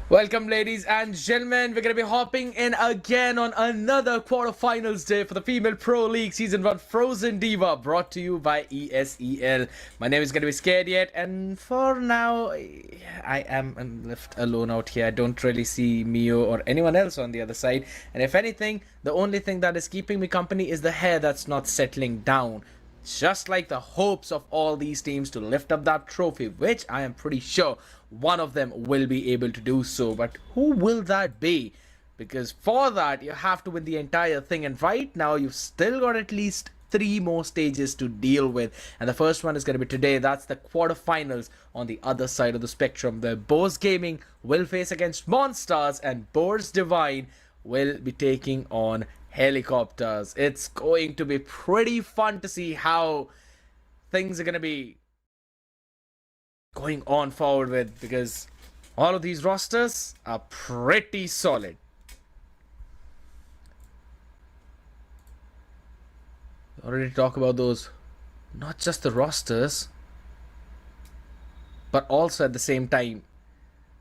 Welcome, ladies and gentlemen. We're going to be hopping in again on another quarterfinals day for the Female Pro League Season 1 Frozen Diva, brought to you by ESEL. My name is going to be Scared Yet, and for now, I am left alone out here. I don't really see Mio or anyone else on the other side. And if anything, the only thing that is keeping me company is the hair that's not settling down. Just like the hopes of all these teams to lift up that trophy, which I am pretty sure one of them will be able to do so. But who will that be? Because for that, you have to win the entire thing. And right now, you've still got at least 3 more stages to deal with. And the first one is going to be today. That's the quarterfinals on the other side of the spectrum. The Boars Gaming will face against Monsters, and Boars Divine will be taking on Helicopters. It's going to be pretty fun to see how things are going to be going on forward with, because all of these rosters are pretty solid. Already talk about those, not just the rosters, but also at the same time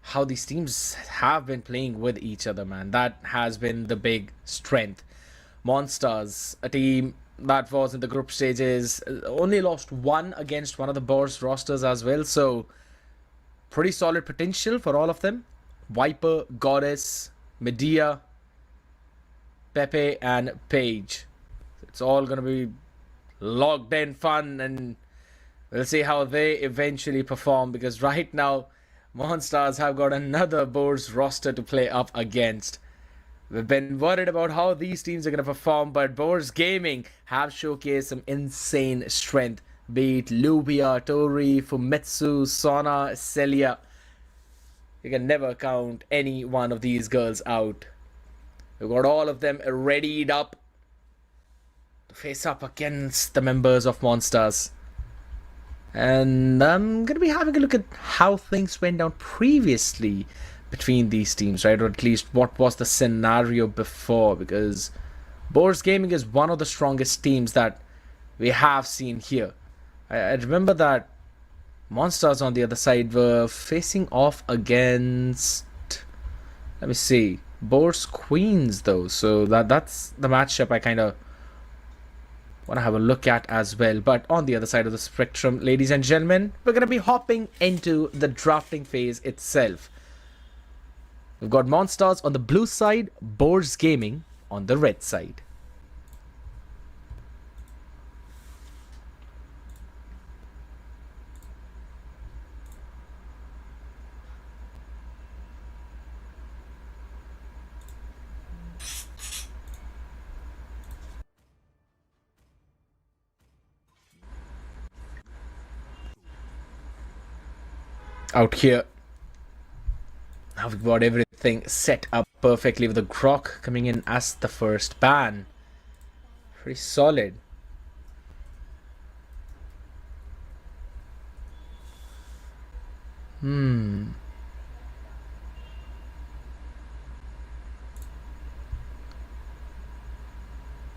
how these teams have been playing with each other, man. That has been the big strength. Monsters, a team that was in the group stages, only lost one against one of the Boars rosters as well, so pretty solid potential for all of them. Viper, Goddess, Medea, Pepe, and Paige. It's all going to be logged in fun, and we'll see how they eventually perform, because right now Monsters have got another Boars roster to play up against. We've been worried about how these teams are going to perform, but Boars Gaming have showcased some insane strength. Be it Lubia, Tori, Fumetsu, Sona, Celia. You can never count any one of these girls out. We've got all of them readied up to face up against the members of Monsters. And I'm going to be having a look at how things went down previously between these teams, right? Or at least what was the scenario before, because Boars Gaming is one of the strongest teams that we have seen here. I remember that Monsters on the other side were facing off against, let me see, Boars Queens though, so that's the matchup I kind of want to have a look at as well. But on the other side of the spectrum, ladies and gentlemen, we're going to be hopping into the drafting phase itself. We've got Monsters on the blue side, Boars Gaming on the red side. Out here, now we've got everything set up perfectly with the Grok coming in as the first ban. Pretty solid.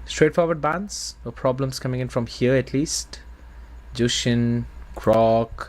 Straightforward bans, no problems coming in from here at least. Jushin, Grok.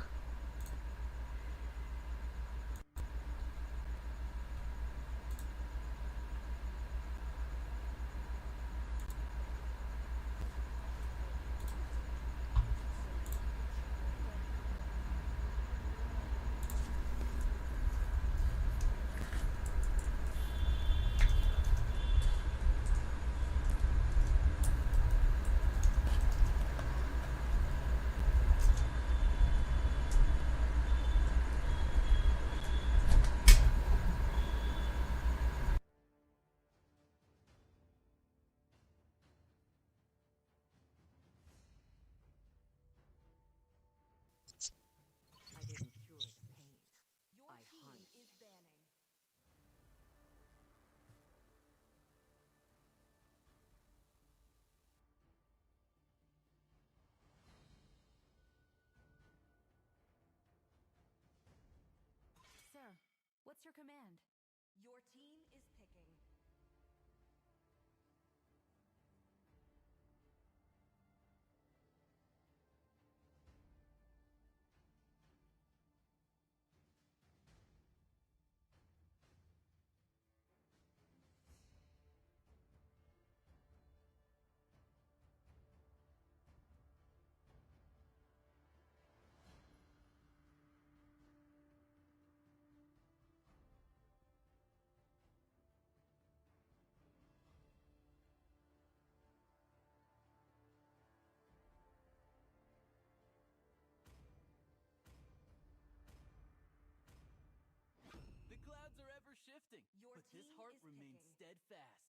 Sir, what's your command? Your team is picking. shifting, Your but this team heart is remains picking. steadfast.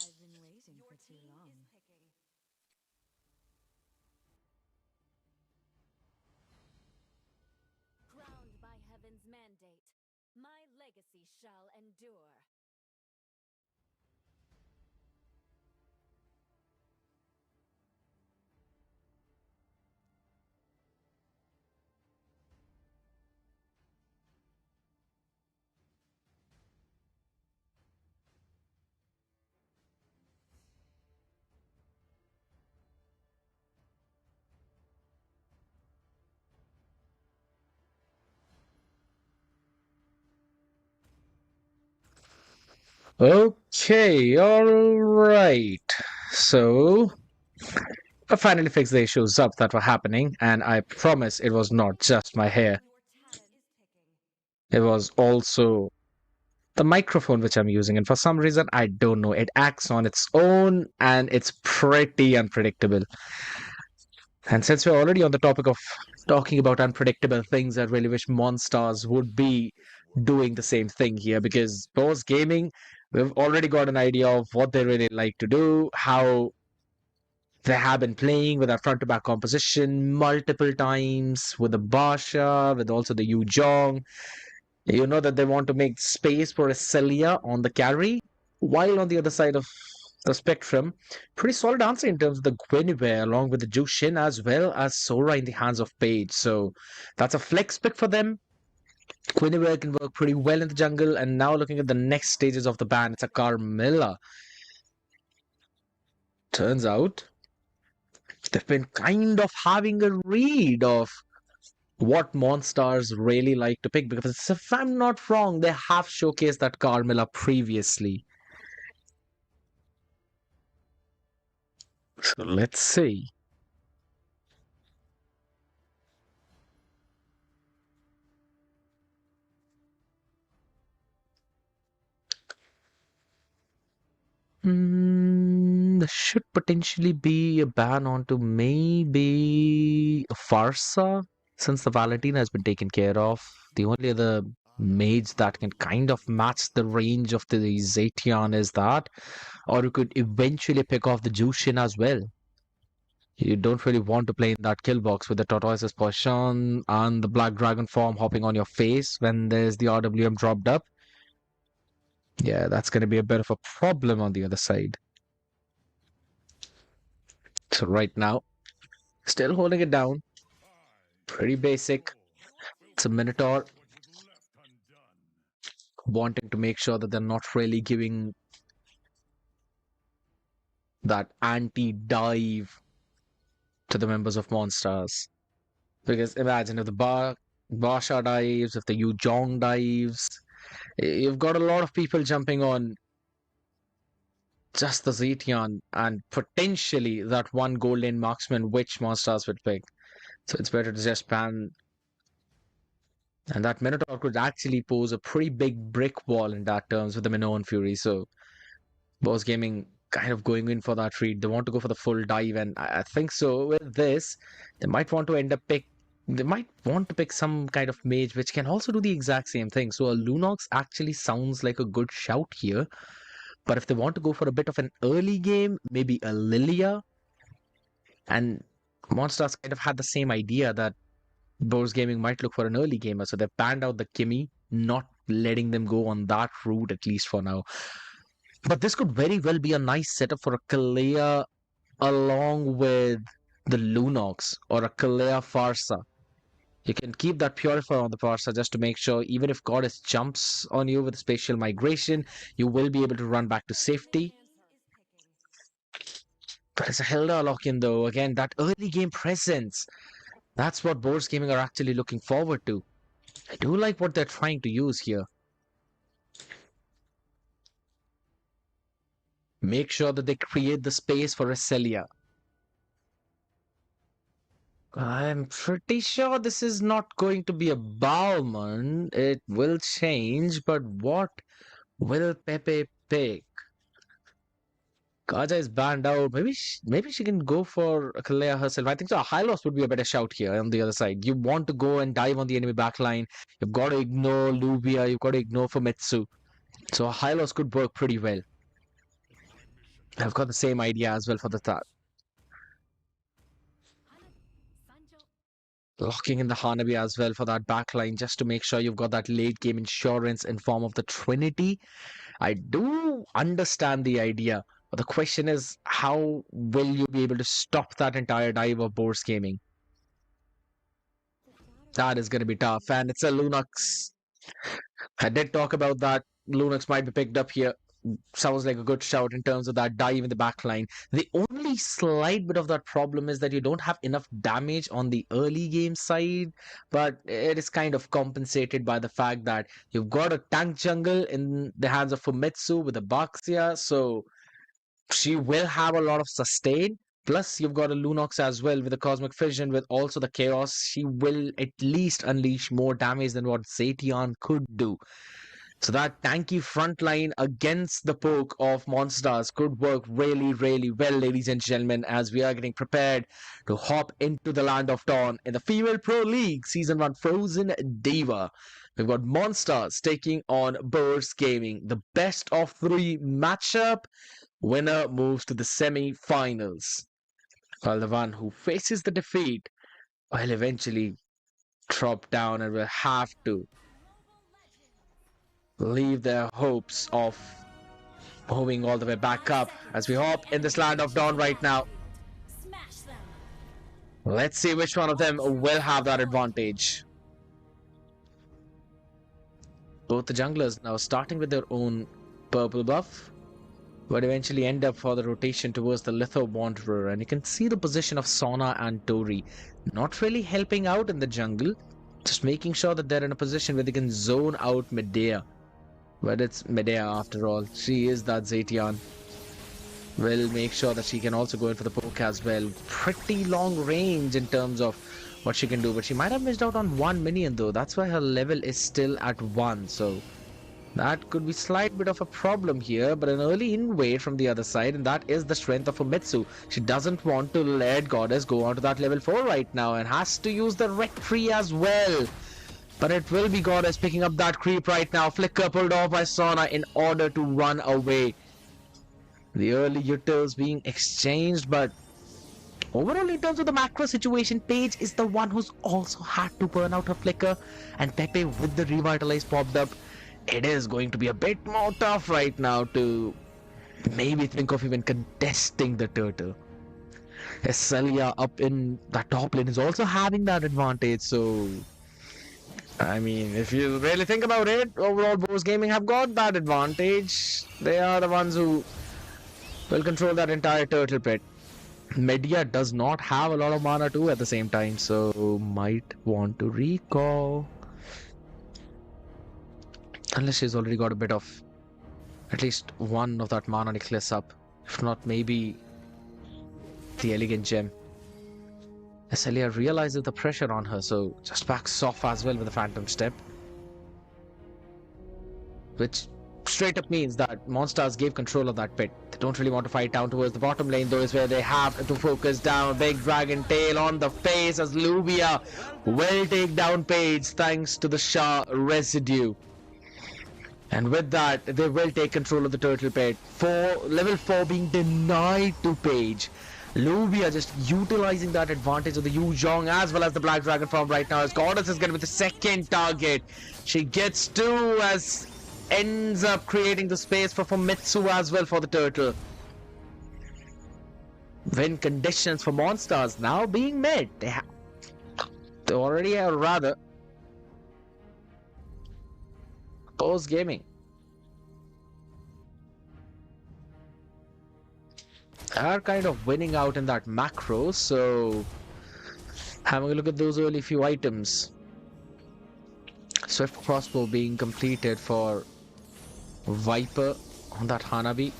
I've been waiting for too long. Is picking. Crowned by heaven's mandate, my legacy shall endure. Okay, all right. So I finally fixed the issues up that were happening, and I promise it was not just my hair. Your talent is picking. It was also the microphone which I'm using, and for some reason I don't know, it acts on its own, and it's pretty unpredictable. And since we're already on the topic of talking about unpredictable things, I really wish Monstars would be doing the same thing here because Bo's Gaming, we've already got an idea of what they really like to do, how they have been playing with our front to back composition multiple times with the Basha, with also the Yu Jong. You know that they want to make space for a Celia on the carry, while on the other side of the spectrum, pretty solid answer in terms of the Guinevere, along with the Jushin as well as Sora in the hands of Paige. So that's a flex pick for them. Guinevere can work pretty well in the jungle, and now looking at the next stages of the ban, it's a Carmilla. Turns out they've been kind of having a read of what Monstars really like to pick because if I'm not wrong, they have showcased that Carmilla previously. So let's see. There should potentially be a ban onto maybe Farsa since the Valentina has been taken care of. The only other mage that can kind of match the range of the Zetian is that, or you could eventually pick off the Jushin as well. You don't really want to play in that kill box with the Tortoise's Potion and the Black Dragon form hopping on your face when there's the RWM dropped up. Yeah, that's going to be a bit of a problem on the other side. So right now, still holding it down. Pretty basic. It's a Minotaur wanting to make sure that they're not really giving that anti-dive to the members of Monstars. Because imagine if the Basha dives, if the Yu Jong dives, you've got a lot of people jumping on just the Zetian and potentially that one golden marksman which Monstars would pick. So it's better to just ban. And that Minotaur could actually pose a pretty big brick wall in that terms with the Minoan Fury. So Boss Gaming kind of going in for that read. They want to go for the full dive, and I think so. With this, they might want to end up pick. They might want to pick some kind of mage which can also do the exact same thing. So a Lunox actually sounds like a good shout here. But if they want to go for a bit of an early game, maybe a Lilia, and Monsters kind of had the same idea that Boars Gaming might look for an early gamer, so they panned out the Kimmy, not letting them go on that route at least for now. But this could very well be a nice setup for a Kalea along with the Lunox or a Kalea Farsa. You can keep that Purifier on the Farsa just to make sure even if Goddess jumps on you with spatial migration, you will be able to run back to safety. Is picking. But it's a Hilda lock-in though. Again, that early game presence. That's what Boars Gaming are actually looking forward to. I do like what they're trying to use here. Make sure that they create the space for Celia. I'm pretty sure this is not going to be a Bauman. It will change, but what will Pepe pick? Kaja is banned out. Maybe she can go for Kalea herself. I think so. Hylos would be a better shout here on the other side. You want to go and dive on the enemy backline. You've got to ignore Lubia. You've got to ignore Famitsu. So Hylos could work pretty well. I've got the same idea as well for the start. Locking in the Hanabi as well for that backline just to make sure you've got that late game insurance in form of the Trinity. I do understand the idea, but the question is how will you be able to stop that entire dive of Boars Gaming? That is going to be tough, and it's a Lunox. I did talk about that. Lunox might be picked up here. Sounds like a good shout in terms of that dive in the back line. The only slight bit of that problem is that you don't have enough damage on the early game side, but it is kind of compensated by the fact that you've got a tank jungle in the hands of Fumitsu with a Baxia, so she will have a lot of sustain. Plus, you've got a Lunox as well with the Cosmic Fission, with also the Chaos. She will at least unleash more damage than what Zetian could do. So that tanky front line against the poke of monsters could work really, really well, ladies and gentlemen, as we are getting prepared to hop into the land of dawn in the Female Pro League Season 1 Frozen Diva. We've got monsters taking on Boars Gaming. The best of 3 matchup. Winner moves to the semi-finals. While the one who faces the defeat will eventually drop down and will have to leave their hopes of moving all the way back up as we hop in this land of dawn right now. Let's see which one of them will have that advantage. Both the junglers now starting with their own purple buff, but eventually end up for the rotation towards the Litho Wanderer. And you can see the position of Sona and Tori not really helping out in the jungle, just making sure that they're in a position where they can zone out Medea. But it's Medea after all. She is that Zetian. Will make sure that she can also go in for the poke as well. Pretty long range in terms of what she can do. But she might have missed out on one minion though. That's why her level is still at 1. So that could be slight bit of a problem here. But an early invade from the other side. And that is the strength of Famitsu. She doesn't want to let Goddess go on to that level 4 right now. And has to use the Red Tree as well. But it will be Goddess picking up that creep right now. Flicker pulled off by Sona in order to run away. The early utils being exchanged, but overall in terms of the macro situation, Paige is the one who's also had to burn out her flicker. And Pepe with the revitalize popped up. It is going to be a bit more tough right now to maybe think of even contesting the turtle. Celia up in that top lane is also having that advantage, so I mean, if you really think about it, overall Boars Gaming have got that advantage. They are the ones who will control that entire turtle pit. Medea does not have a lot of mana too at the same time, so might want to recall. Unless she's already got a bit of at least one of that mana necklace up. If not, maybe the elegant gem. Celia realizes the pressure on her, so just backs off as well with the Phantom Step. Which straight up means that Monsters gave control of that pit. They don't really want to fight down towards the bottom lane, though is where they have to focus down. Big Dragon Tail on the face as Lubia will take down Paige thanks to the Shah residue. And with that, they will take control of the turtle pit. Level 4 being denied to Paige. Lubia just utilizing that advantage of the Yu Zhong as well as the Black Dragon form right now as Goddess is going to be the second target. She gets 2 as ends up creating the space for Famitsu as well for the turtle. Win conditions for Monsters now being met. They already have rather Boars Gaming are kind of winning out in that macro, so having a look at those early few items. Swift crossbow being completed for Viper on that Hanabi.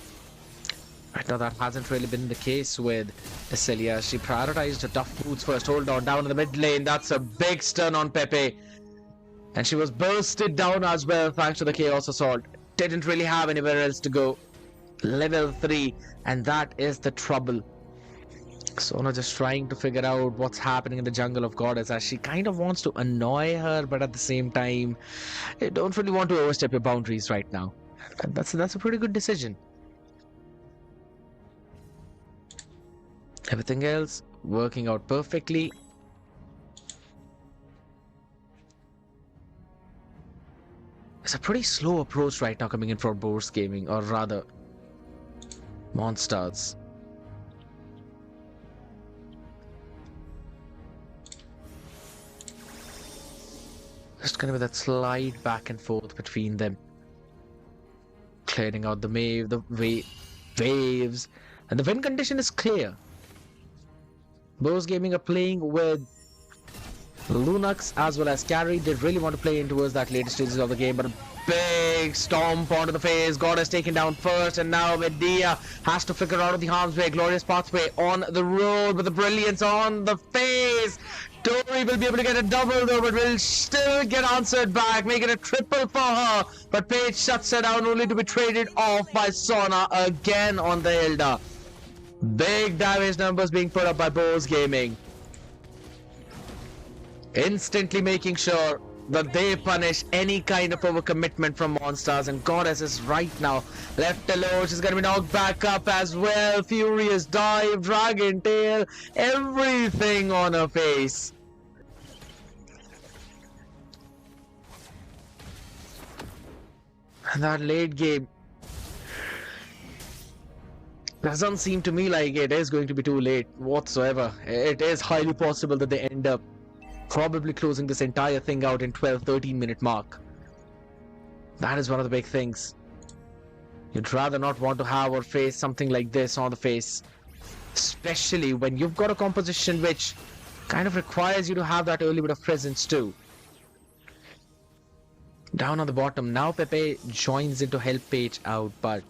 Right now, that hasn't really been the case with Celia. She prioritized her tough boots first. Hold on, down in the mid lane. That's a big stun on Pepe. And she was bursted down as well thanks to the Chaos Assault. Didn't really have anywhere else to go. Level 3. And that is the trouble. Sona just trying to figure out what's happening in the jungle of Goddess, as she kind of wants to annoy her, but at the same time, you don't really want to overstep your boundaries right now. And that's a pretty good decision. Everything else working out perfectly. It's a pretty slow approach right now coming in for Boars Gaming, or rather, Monsters. Just gonna be that slide back and forth between them, clearing out the waves, and the win condition is clear. Boars Gaming are playing with Lunox as well as Carry. They really want to play in towards that later stages of the game, but a big stomp onto the face. Goddess taken down first, and now Medea has to figure out of the harm's way. Glorious pathway on the road with the brilliance on the face. Tori will be able to get a double though, but will still get answered back, make it a triple for her. But Paige shuts her down, only to be traded off by Sona again on the Hilda. Big damage numbers being put up by Boars Gaming. Instantly making sure that they punish any kind of overcommitment from Monsters, and Goddess is right now left alone. She's gonna be knocked back up as well. Furious dive, dragon tail, everything on her face. And that late game doesn't seem to me like it is going to be too late whatsoever. It is highly possible that they end up probably closing this entire thing out in 12-13 minute mark. That is one of the big things. You'd rather not want to have or face something like this on the face, especially when you've got a composition which kind of requires you to have that early bit of presence too. Down on the bottom now, Pepe joins in to help Paige out, but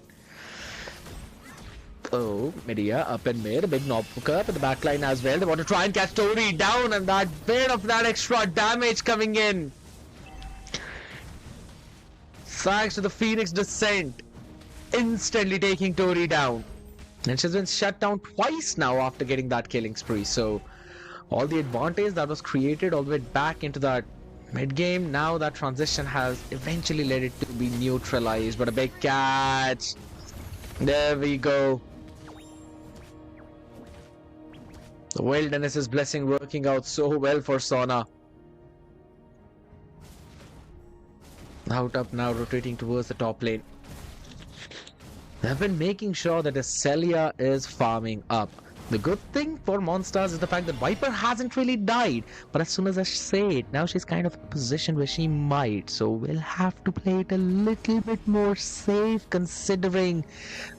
oh, Medea up in mid, a big knob up in the backline as well. They want to try and catch Tori down, and that bit of that extra damage coming in. Thanks to the Phoenix Descent, instantly taking Tori down. And she's been shut down twice now after getting that killing spree. So all the advantage that was created all the way back into that mid game, now that transition has eventually led it to be neutralized. But a big catch. There we go. The Wilderness's blessing working out so well for Sona. Out up now, rotating towards the top lane. They've been making sure that Celia is farming up. The good thing for Monsters is the fact that Viper hasn't really died. But as soon as I say it, now she's kind of in a position where she might. So we'll have to play it a little bit more safe, considering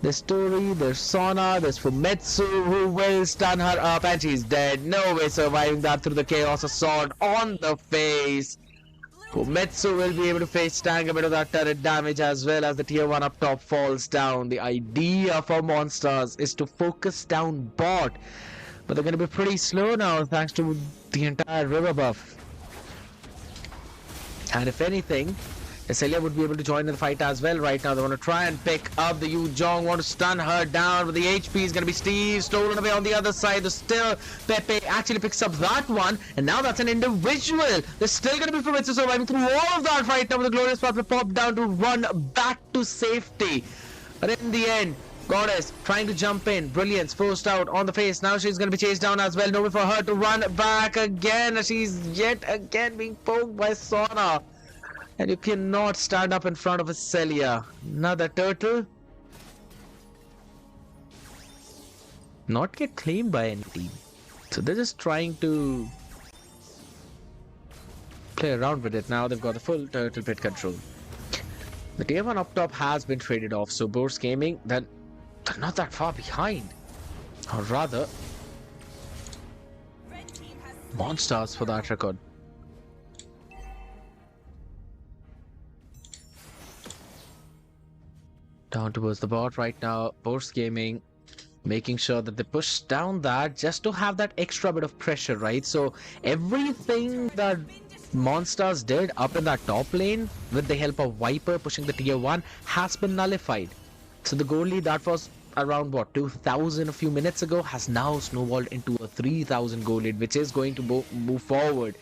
there's Tori, there's Sona, there's Fumetsu who will stun her up, and she's dead. No way surviving that through the Chaos Assault on the face. Fumetsu will be able to face tank a bit of that turret damage as well as the tier 1 up top falls down. The idea for Monsters is to focus down bot, but they're going to be pretty slow now thanks to the entire river buff. And if anything, Celia would be able to join in the fight as well right now. They want to try and pick up the Yu Jong, want to stun her down, but the HP is going to be Steve, stolen away on the other side. There's still Pepe actually picks up that one, and now that's an individual. There's still going to be Famitsu surviving through all of that right now with the Glorious Path pop down to run back to safety. But in the end, Goddess trying to jump in. Brilliance forced out on the face. Now she's going to be chased down as well. No way for her to run back again. She's yet again being poked by Sona. And you cannot stand up in front of a Celia. Another turtle. Not get claimed by any team. So they're just trying to play around with it. Now they've got the full turtle pit control. The tier 1 up top has been traded off. So Boars Gaming, they're not that far behind. Or rather, Monsters for that record. Down towards the bot right now. Boars Gaming making sure that they push down that just to have that extra bit of pressure, right? So everything that Monsters did up in that top lane with the help of Viper pushing the tier 1 has been nullified. So the goal lead that was around what 2000 a few minutes ago has now snowballed into a 3000 goal lead, which is going to move forward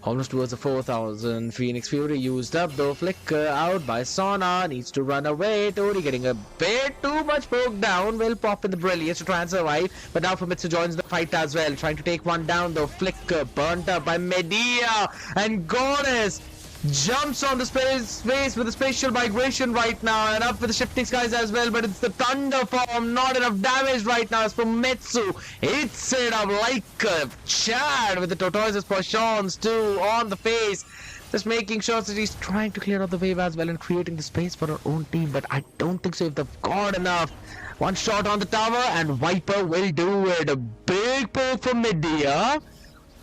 almost towards the 4000. Phoenix Fury used up though. Flicker out by Sona. Needs to run away. Tori getting a bit too much poked down. Will pop in the brilliance to try and survive. But now Famitsu joins the fight as well. Trying to take one down though. Flicker burnt up by Medea. And Goddess jumps on the space with a spatial migration right now, and up with the shifting skies as well, but it's the thunder form. Not enough damage right now as for Metsu. It's it up like a Chad with the tortoises potions too on the face, just making sure that he's trying to clear out the wave as well and creating the space for our own team. But I don't think so if they've got enough. One shot on the tower and Viper will do it. A big poke from Medea,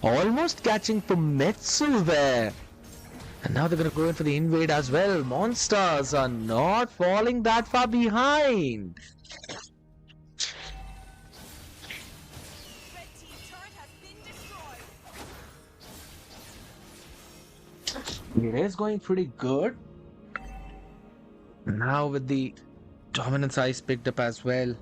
almost catching for Metsu there. And now they're going to go in for the invade as well. Monsters are not falling that far behind. Red team turret has been destroyed. It is going pretty good. Now with the dominance ice picked up as well.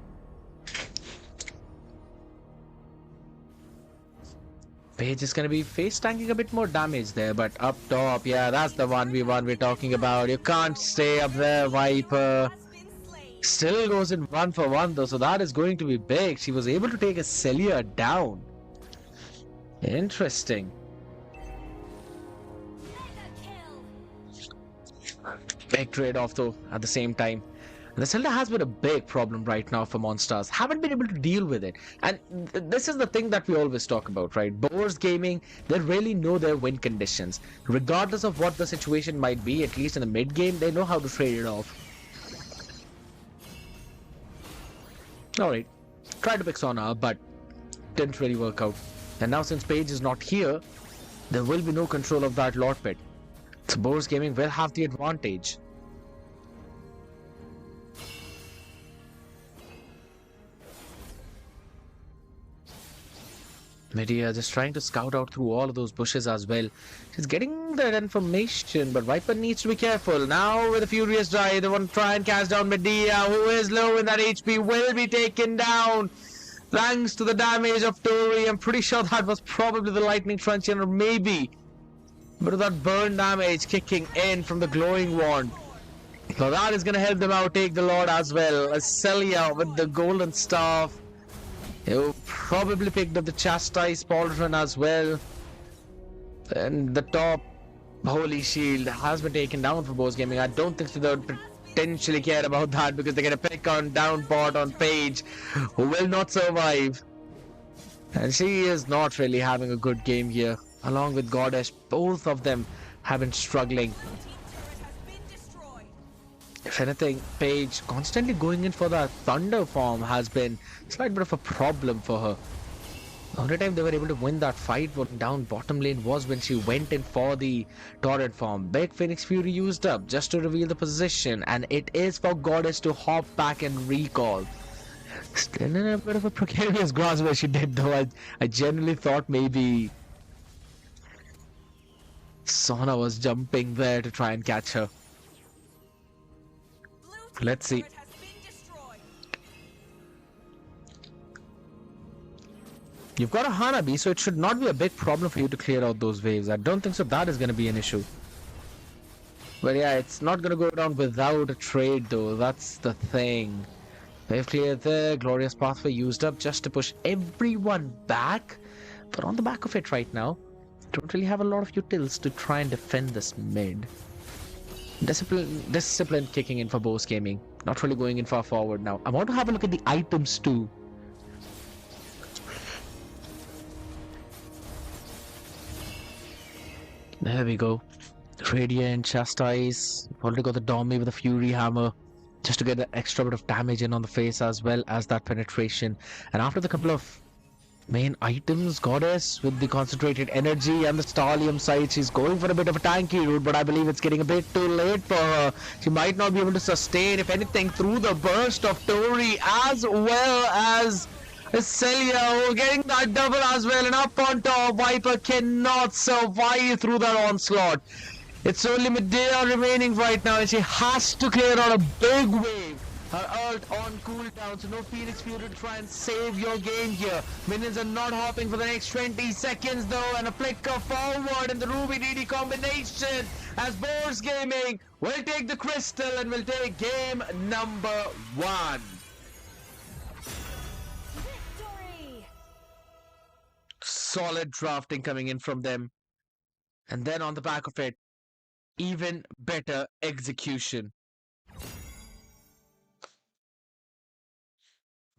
Page is going to be face tanking a bit more damage there, but up top, yeah, that's the 1v1 we're talking about. You can't stay up there, Viper. Has been slain. Still goes in 1-for-1 though, so that is going to be big. She was able to take a Celia down. Interesting. Big trade-off though at the same time. And the Zelda has been a big problem right now for Monsters. Haven't been able to deal with it. And this is the thing that we always talk about, right? Boars Gaming, they really know their win conditions. Regardless of what the situation might be, at least in the mid game, they know how to trade it off. Alright, tried to pick Sona, but didn't really work out. And now since Paige is not here, there will be no control of that Lord Pit. So Boars Gaming will have the advantage. Medea just trying to scout out through all of those bushes as well. She's getting that information, but Viper needs to be careful. Now with a Furious Drive, they want to try and catch down Medea, who is low in that HP, will be taken down. Thanks to the damage of Tori. I'm pretty sure that was probably the Lightning Truncheon, or maybe but that burn damage kicking in from the glowing wand. So that is going to help them out take the Lord as well. Celia with the golden staff. You probably picked up the Chastise Pauldron as well. And the top Holy Shield has been taken down for Boars Gaming. I don't think so they would potentially care about that, because they're going to pick on Downport on Paige, who will not survive. And she is not really having a good game here. Along with Goddess, both of them have been struggling. Team turret has been destroyed. If anything, Paige constantly going in for that Thunder form has been a slight bit of a problem for her. The only time they were able to win that fight down bottom lane was when she went in for the Torrent form. Big Phoenix Fury used up just to reveal the position, and it is for Goddess to hop back and recall. Still in a bit of a precarious grasp where she did though. I genuinely thought maybe Sona was jumping there to try and catch her. Blue team Let's see. turret has been destroyed. You've got a Hanabi, so it should not be a big problem for you to clear out those waves. I don't think so that is going to be an issue. But yeah, it's not going to go down without a trade though. That's the thing. They've cleared the Glorious Pathway used up just to push everyone back. But on the back of it right now, don't really have a lot of utils to try and defend this mid. Discipline kicking in for Boars Gaming. Not really going in far forward now. I want to have a look at the items too. There we go. Radiant, Chastise. Already got the Domi with the Fury Hammer. Just to get the extra bit of damage in on the face as well as that penetration. And after the couple of Main items, Goddess with the concentrated energy and the Stallium sight. She's going for a bit of a tanky route, but I believe it's getting a bit too late for her. She might not be able to sustain, if anything, through the burst of Tori as well as Celia, who are getting that double as well. And up on top, Viper cannot survive through that onslaught. It's only Medea remaining right now, and she has to clear out a big wave. Her ult on cooldown, so no Phoenix Fury to try and save your game here. Minions are not hopping for the next 20 seconds though, and a flicker forward in the Ruby DD combination as Boars Gaming will take the crystal and will take game number 1. Victory! Solid drafting coming in from them. And then on the back of it, even better execution.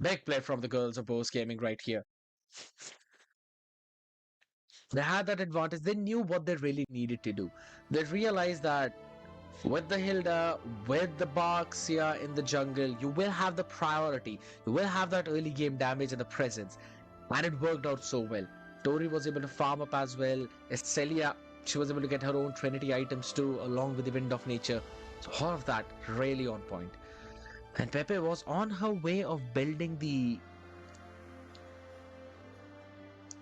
Big play from the girls of Boars Gaming right here. They had that advantage. They knew what they really needed to do. They realized that with the Hilda, with the Barxia in the jungle, you will have the priority. You will have that early game damage and the presence. And it worked out so well. Tori was able to farm up as well. Celia, she was able to get her own Trinity items too, along with the Wind of Nature. So all of that really on point. And Pepe was on her way of building the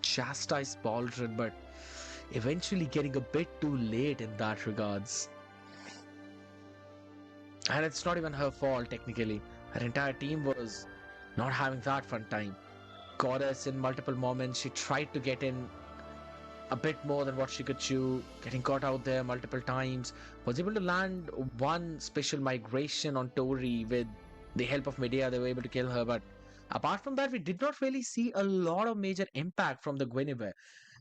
chastised Baldrin, but eventually getting a bit too late in that regards. And it's not even her fault technically. Her entire team was not having that fun time. Goddess in multiple moments, she tried to get in a bit more than what she could chew, getting caught out there multiple times, was able to land one special migration on Tori with the help of Medea. They were able to kill her, but apart from that, we did not really see a lot of major impact from the Guinevere.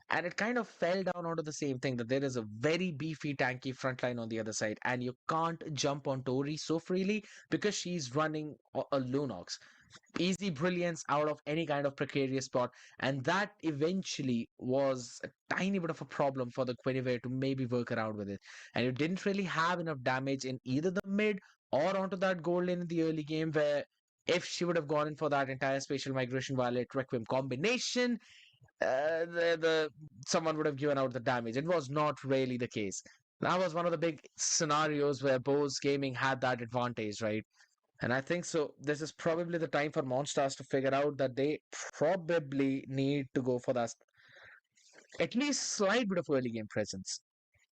And it kind of fell down onto the same thing that there is a very beefy, tanky frontline on the other side, and you can't jump on Tori so freely because she's running a Lunox. Easy brilliance out of any kind of precarious spot, and that eventually was a tiny bit of a problem for the Guinevere to maybe work around with it. And you didn't really have enough damage in either the mid or onto that gold lane in the early game, where if she would have gone in for that entire spatial migration violet requiem combination, the someone would have given out the damage. It was not really the case. That was one of the big scenarios where Bose Gaming had that advantage, right? And I think so. This is probably the time for Monstars to figure out that they probably need to go for that at least slight bit of early game presence.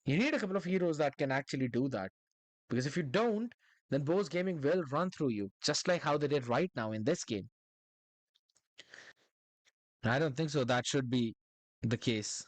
You need a couple of heroes that can actually do that. Because if you don't, then Bose Gaming will run through you, just like how they did right now in this game. I don't think so. That should be the case.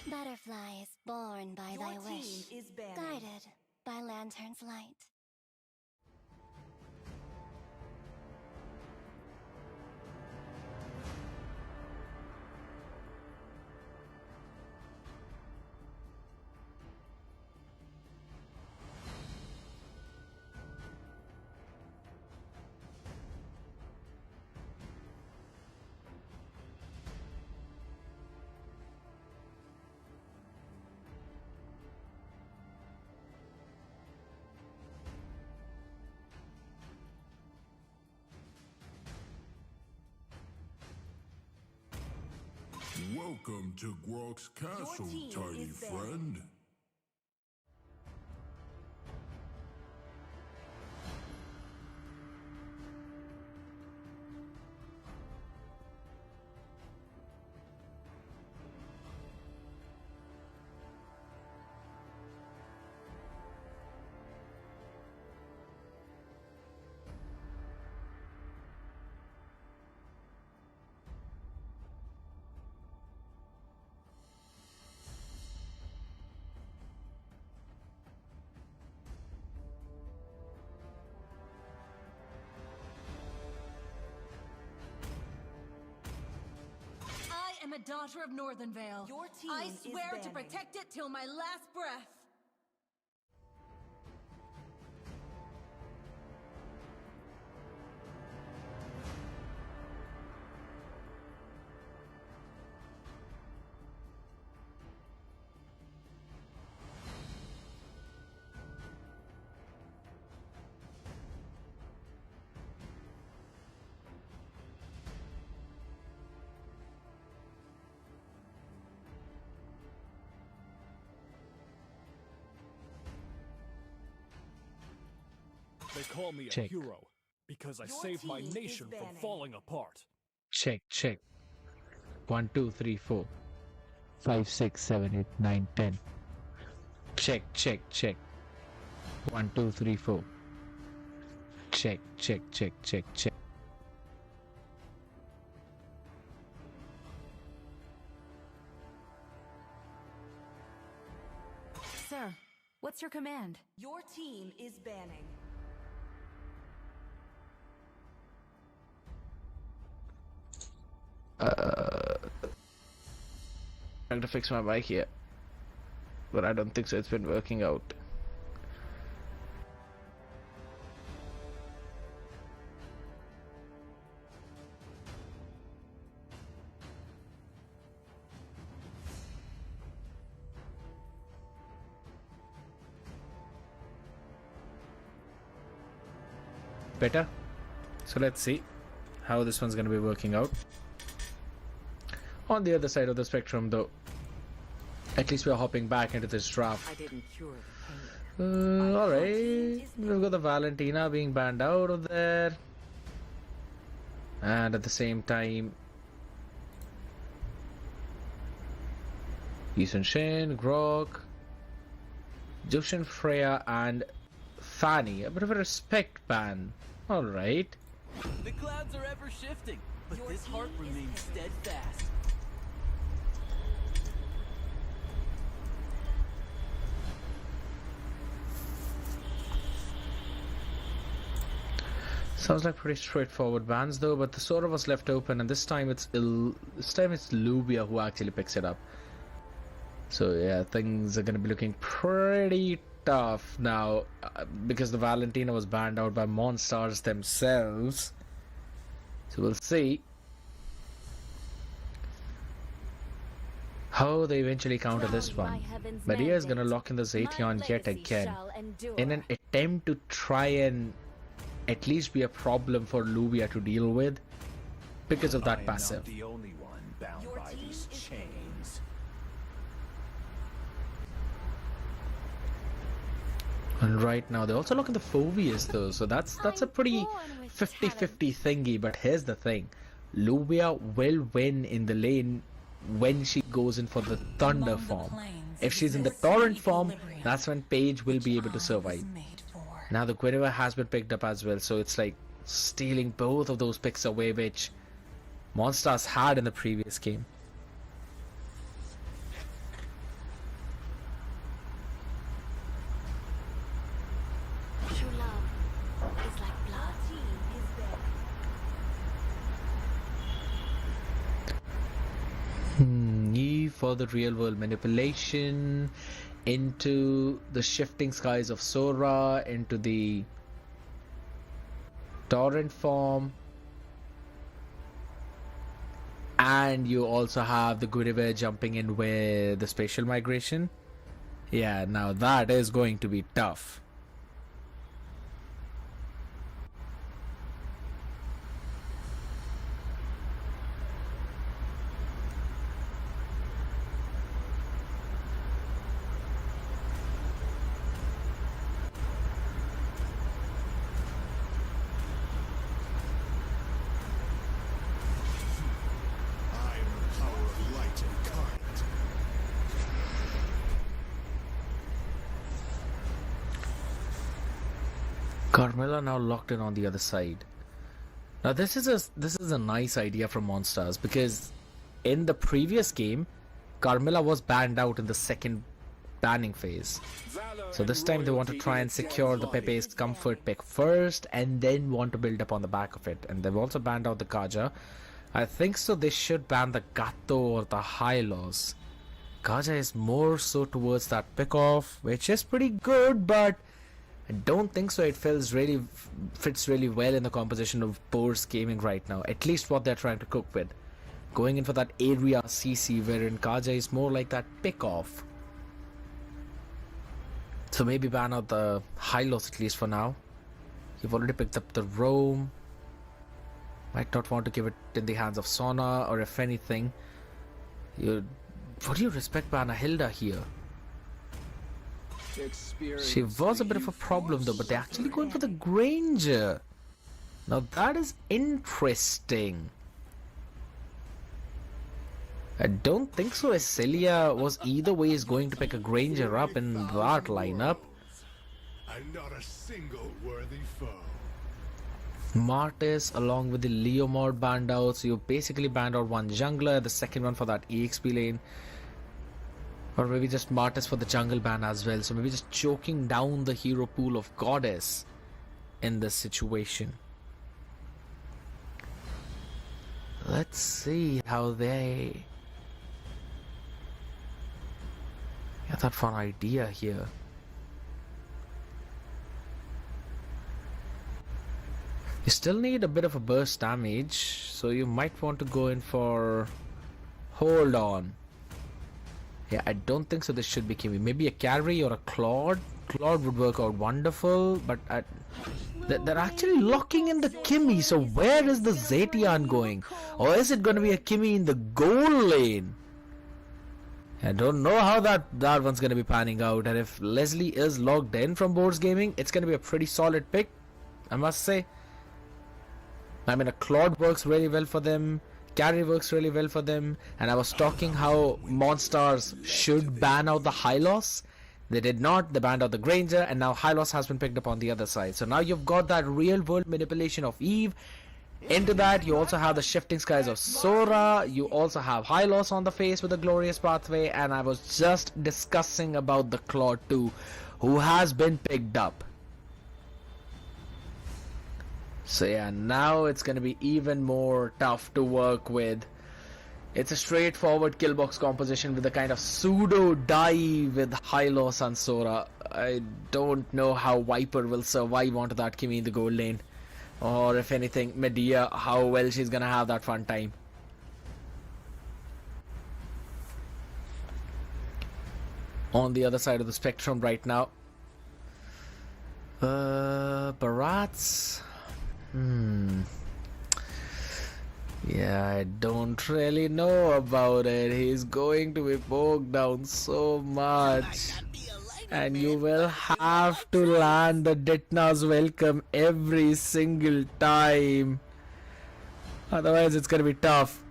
Butterflies born by Your thy team wish, is banned. guided by lantern's light. Welcome to Grok's Castle, team tiny is banned. friend. a daughter of Northernvale. Your team I is swear to banning. protect it till my last breath. They call me a Check. hero because I Your saved my team is nation from banning. falling apart. Check, check. 1, 2, 3, 4, 5, 6, 7, 8, 9, 10. Check, check, check. 1, 2, 3, 4. Check, check, check, check, check. Sir, what's your command? Your team is banning. Trying to fix my mic here, but I don't think so. It's been working out. Better. So let's see how this one's going to be working out. On the other side of the spectrum, though, at least we're hopping back into this draft. I didn't cure the pain. Alright, we've got the Valentina being banned out of there. And at the same time, Ethan Shin, Grok, Jushin Freya, and Fanny. A bit of a respect ban. Alright. The clouds are ever shifting, but Your this team heart is remains picking. steadfast. Sounds like pretty straightforward bans though, but the Sora was left open, and this time it's Lubia who actually picks it up. So yeah, things are gonna be looking pretty tough now because the Valentina was banned out by Monstars themselves. So we'll see how they eventually counter this Drowned by one. heaven's Maria is gonna mandate. lock in the My Zateon yet legacy again shall endure. in an attempt to try and at least be a problem for Lubia to deal with because of that passive. the only one bound Your by team these is chains. And right now they're also looking the Phobius though, so that's a pretty born with 50-50 thingy. But here's the thing, Lubia will win in the lane when she goes in for the Thunder form. If she's in the Torrent form, that's when Paige will be able to survive. Now the Guinevere has been picked up as well, so it's like stealing both of those picks away, which Monsters had in the previous game. True love is like blood. Your team is banning. E for the real world manipulation into the shifting skies of Sora, into the Torrent form, and you also have the Guinevere jumping in with the spatial migration. Yeah, now that is going to be tough. I am the power of light incarnate. Carmilla now locked in on the other side. Now this is a nice idea from Monsters, because in the previous game, Carmilla was banned out in the second banning phase. So this time they want to try and secure the Pepe's comfort pick first, and then want to build up on the back of it. And they've also banned out the Kaja. I think so. They should ban the Gato or the Hylos. Kaja is more so towards that pick-off, which is pretty good, but I don't think so. It fits really well in the composition of Boars Gaming right now. At least what they're trying to cook with. Going in for that area CC, wherein Kaja is more like that pick-off. So maybe ban out the Hylos at least for now. You've already picked up the Roam. Might not want to give it in the hands of Sona, or if anything, would you respect ban a Hilda here? She was a bit of a problem though, but they're actually going for the Granger. Now that is interesting. I don't think so. Celia was either way is going to pick a Granger up in that lineup. And not a single worthy foe. Martis along with the Leomord banned out, so you basically banned out one jungler, the second one for that EXP lane, or maybe just Martis for the jungle ban as well. So maybe just choking down the hero pool of Goddess in this situation. Let's see how they get that fun idea here. You still need a bit of a burst damage, so you might want to go in for... Hold on. Yeah, I don't think so. This should be Kimmy. Maybe a carry or a Claude. Claude would work out wonderful, but they're actually locking in the Kimmy. So where is the Zetian going? Or is it going to be a Kimmy in the goal lane? I don't know how that one's going to be panning out. And if Leslie is logged in from Boards Gaming, it's going to be a pretty solid pick, I must say. I mean, a Claude works really well for them. Carry works really well for them. And I was talking how Monstars should ban out the Hylos. They did not. They banned out the Granger. And now Hylos has been picked up on the other side. So now you've got that real world manipulation of Eve. Into that, you also have the shifting skies of Sora. You also have Hylos on the face with the glorious pathway. And I was just discussing about the Claude 2, who has been picked up. So yeah, now it's going to be even more tough to work with. It's a straightforward killbox composition with a kind of pseudo dive with Hylos and Sora. I don't know how Viper will survive onto that Kimmy in the gold lane. Or if anything, Medea, how well she's going to have that fun time. On the other side of the spectrum right now. Barats... Yeah, I don't really know about it. He's going to be bogged down so much. And you will have to land the Ditna's welcome every single time. Otherwise, it's going to be tough.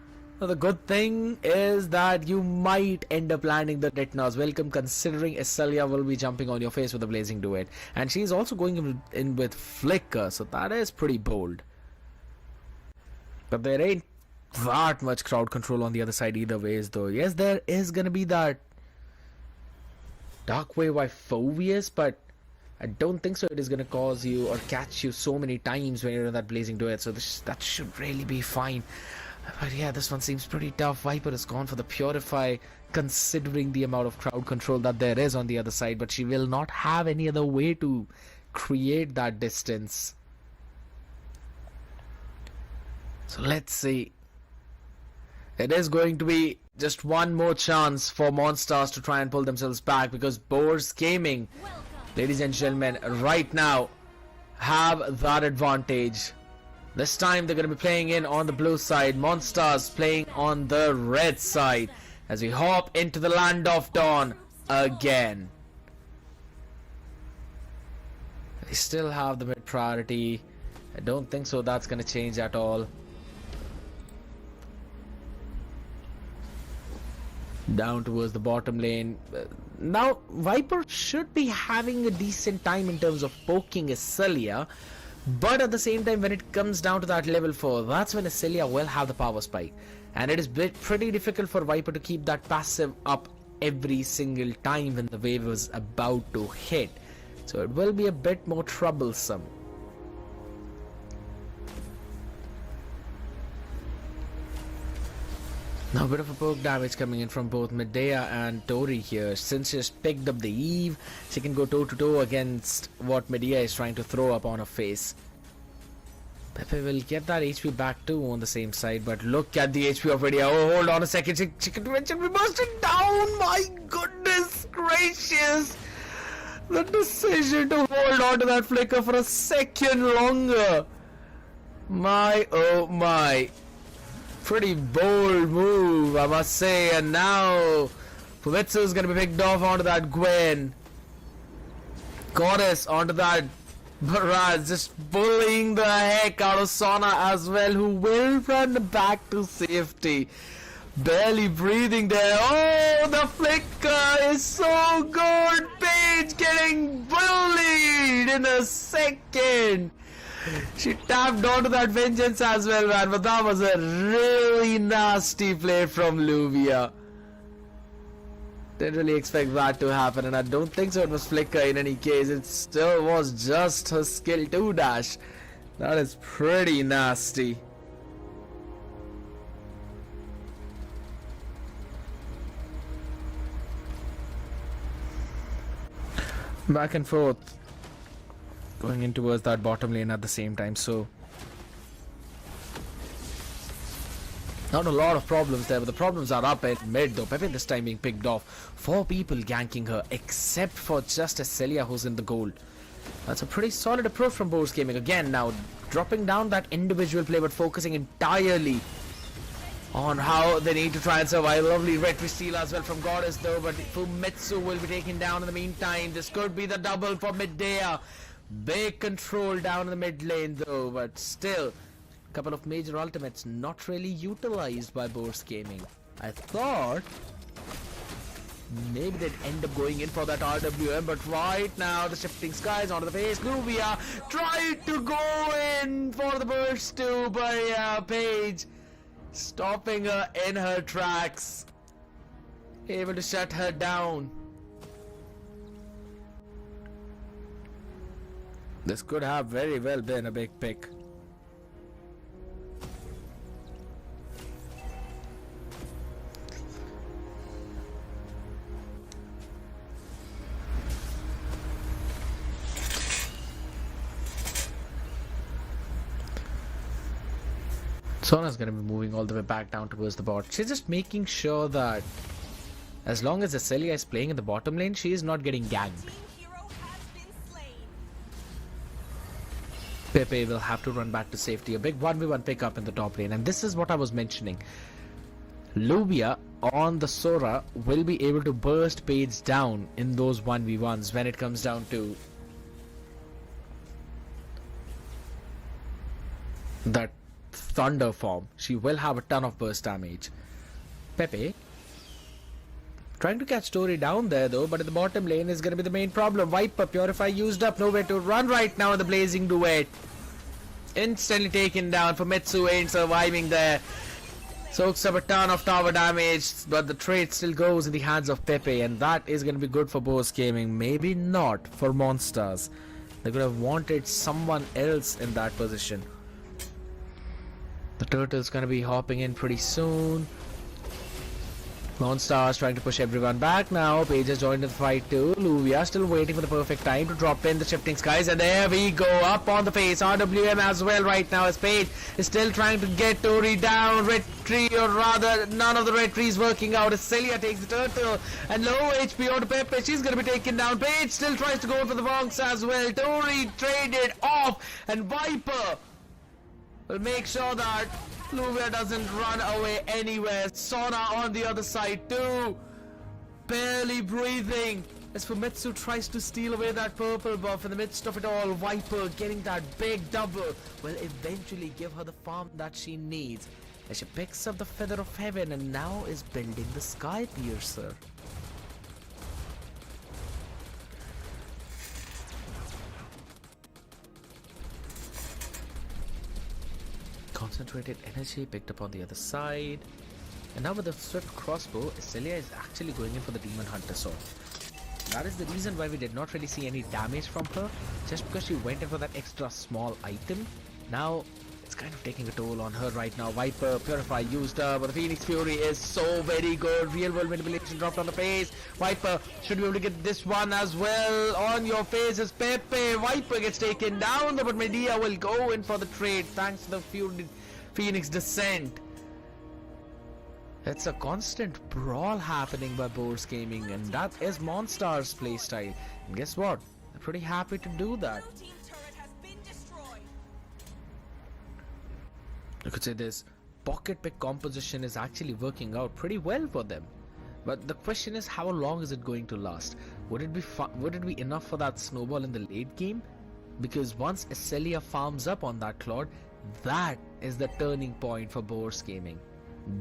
Now, the good thing is that you might end up landing the Ditna's welcome, considering Estelia will be jumping on your face with a blazing duet. And she's also going in with Flicker, so that is pretty bold. But there ain't that much crowd control on the other side either ways though. Yes, there is going to be that Dark Wave by Phobius, but I don't think so it is going to cause you or catch you so many times when you're in that blazing duet. So that should really be fine. But yeah, this one seems pretty tough. Viper has gone for the Purify, considering the amount of crowd control that there is on the other side. But she will not have any other way to create that distance. So let's see. It is going to be just one more chance for Monstars to try and pull themselves back, because Boars Gaming, ladies and gentlemen, right now have that advantage. This time they're going to be playing in on the blue side. Monstars playing on the red side as we hop into the land of dawn again. They still have the mid priority. I don't think so that's going to change at all. Down towards the bottom lane. Now Viper should be having a decent time in terms of poking Celia. But at the same time, when it comes down to that level 4, that's when Celia will have the power spike. And it is pretty difficult for Viper to keep that passive up every single time when the wave is about to hit. So it will be a bit more troublesome. Now a bit of a poke damage coming in from both Medea and Tori here. Since she's picked up the Eve, she can go toe to toe against what Medea is trying to throw up on her face. Pepe will get that HP back too on the same side, but look at the HP of Medea. Oh, hold on a second. She could eventually be bursting down. My goodness gracious. The decision to hold on to that flicker for a second longer. My, oh my. Pretty bold move, I must say. And now Fumetsu is going to be picked off onto that Gwen. Goddess onto that Baraz, just bullying the heck out of Sona as well, who will run back to safety. Barely breathing there. Oh, the flicker is so good. Paige getting bullied in a second. She tapped onto that vengeance as well, man, but that was a really nasty play from Luvia. Didn't really expect that to happen, and I don't think so it was flicker in any case. It still was just her skill 2 dash. That is pretty nasty. Back and forth. Going in towards that bottom lane at the same time, so not a lot of problems there, but the problems are up at mid though. Pepe this time being picked off. 4 people ganking her, except for just Celia who's in the goal. That's a pretty solid approach from Boars Gaming. Again, now dropping down that individual play, but focusing entirely on how they need to try and survive. Lovely retry steal as well from Goddess though, but Fumetsu will be taken down in the meantime. This could be the double for Medea. Big control down in the mid lane though, but still a couple of major ultimates not really utilized by Boars Gaming. I thought maybe they'd end up going in for that RWM, but right now the shifting skies onto the face. Luvia tried to go in for the burst too, but yeah, Paige stopping her in her tracks, able to shut her down. This could have very well been a big pick. Sona's gonna be moving all the way back down towards the bot. She's just making sure that as long as Celia is playing in the bottom lane, she is not getting ganked. Pepe will have to run back to safety. A big 1v1 pickup in the top lane. And this is what I was mentioning. Luvia on the Sora will be able to burst Paige down in those 1v1s when it comes down to that thunder form. She will have a ton of burst damage. Pepe trying to catch Tori down there though, but in the bottom lane is going to be the main problem. Viper, Purify used up, nowhere to run right now in the Blazing Duet. Instantly taken down. Fumetsu ain't surviving there. Soaks up a ton of tower damage, but the trade still goes in the hands of Pepe, and that is going to be good for Boars Gaming. Maybe not for Monsters. They could have wanted someone else in that position. The turtle's going to be hopping in pretty soon. Monstars trying to push everyone back now. Paige has joined the fight too. Luvia still waiting for the perfect time to drop in the shifting skies, and there we go, up on the face. RWM as well right now as Paige is still trying to get Tori down. Red tree, or rather none of the red trees working out as Celia takes the turtle, and low HP onto Pepe. She's going to be taken down. Paige still tries to go for the Vonks as well. Tori traded off, and Viper will make sure that Luvia doesn't run away anywhere. Sona on the other side too, barely breathing as Fumetsu tries to steal away that purple buff. In the midst of it all, Viper getting that big double will eventually give her the farm that she needs as she picks up the Feather of Heaven and now is building the Sky Piercer. Concentrated energy picked up on the other side, and now with the swift crossbow, Celia is actually going in for the Demon Hunter sword. That is the reason why we did not really see any damage from her, just because she went in for that extra small item. Now it's it's kind of taking a toll on her right now. Viper, Purify used up, but the Phoenix Fury is so very good. Real world manipulation dropped on the face. Viper should be able to get this one as well. On your face is Pepe. Viper gets taken down, but Medea will go in for the trade thanks to the Phoenix descent. It's a constant brawl happening by Boars Gaming, and that is Monstar's playstyle. And guess what? They're pretty happy to do that. Blue team turret has been destroyed. You could say this pocket pick composition is actually working out pretty well for them. But the question is, how long is it going to last? Would it be enough for that snowball in the late game? Because once Esselia farms up on that Claude, that is the turning point for Boars Gaming.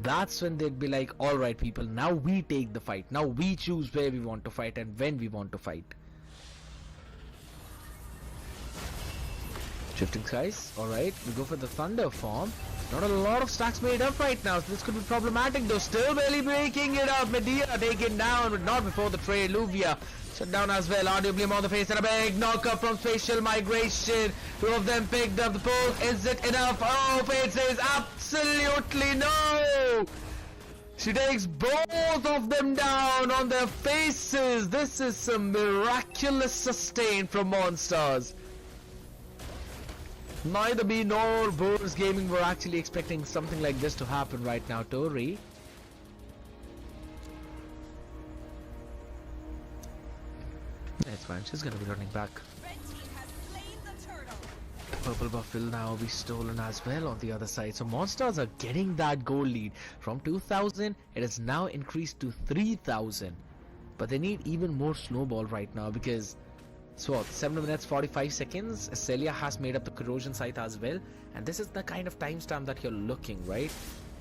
That's when they'd be like, alright people, now we take the fight. Now we choose where we want to fight and when we want to fight. Shifting Skies, alright, we go for the Thunder form. Not a lot of stacks made up right now, so this could be problematic though. Still barely breaking it up. Medea taken down, but not before the trade. Luvia shut down as well. Audibly on the face and a big knockup from Spatial Migration. Two of them picked up the pole. Is it enough? Oh, Fate says absolutely no. She takes both of them down on their faces. This is some miraculous sustain from Monsters. Neither me nor Boars Gaming were actually expecting something like this to happen right now. Tori. It's fine, she's gonna be running back. Red team has slain the turtle. The purple buff will now be stolen as well on the other side. So Monsters are getting that goal lead. From 2,000, it is now increased to 3,000. But they need even more snowball right now because... So 7 minutes 45 seconds, Celia has made up the corrosion site as well, and this is the kind of timestamp that you're looking, right?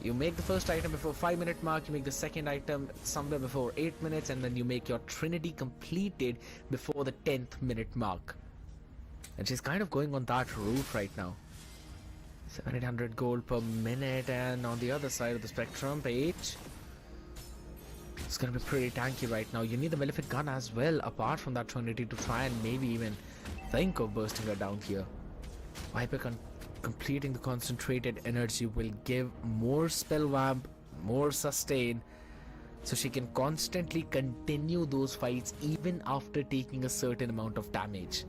You make the first item before 5-minute mark, you make the second item somewhere before 8 minutes, and then you make your Trinity completed before the 10th minute mark. And she's kind of going on that route right now. 700 gold per minute, and on the other side of the spectrum, Page. It's gonna be pretty tanky right now. You need the Malefic gun as well, apart from that Trinity, to try and maybe even think of bursting her down here. Viper completing the concentrated energy will give more spell vamp, more sustain, so she can constantly continue those fights even after taking a certain amount of damage.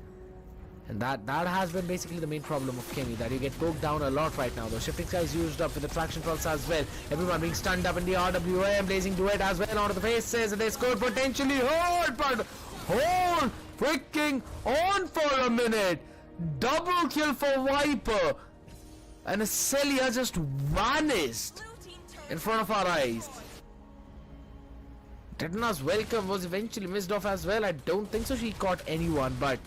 And that has been basically the main problem of Kimmy, that you get poked down a lot right now. The Shifting Sky is used up with the traction pulse as well. Everyone being stunned up in the RWM, Blazing Duet as well onto the faces, and this could potentially hold, but hold freaking on for a minute. Double kill for Viper, and Celia just vanished in front of our eyes. Tetana's welcome was eventually missed off as well. I don't think so she caught anyone, but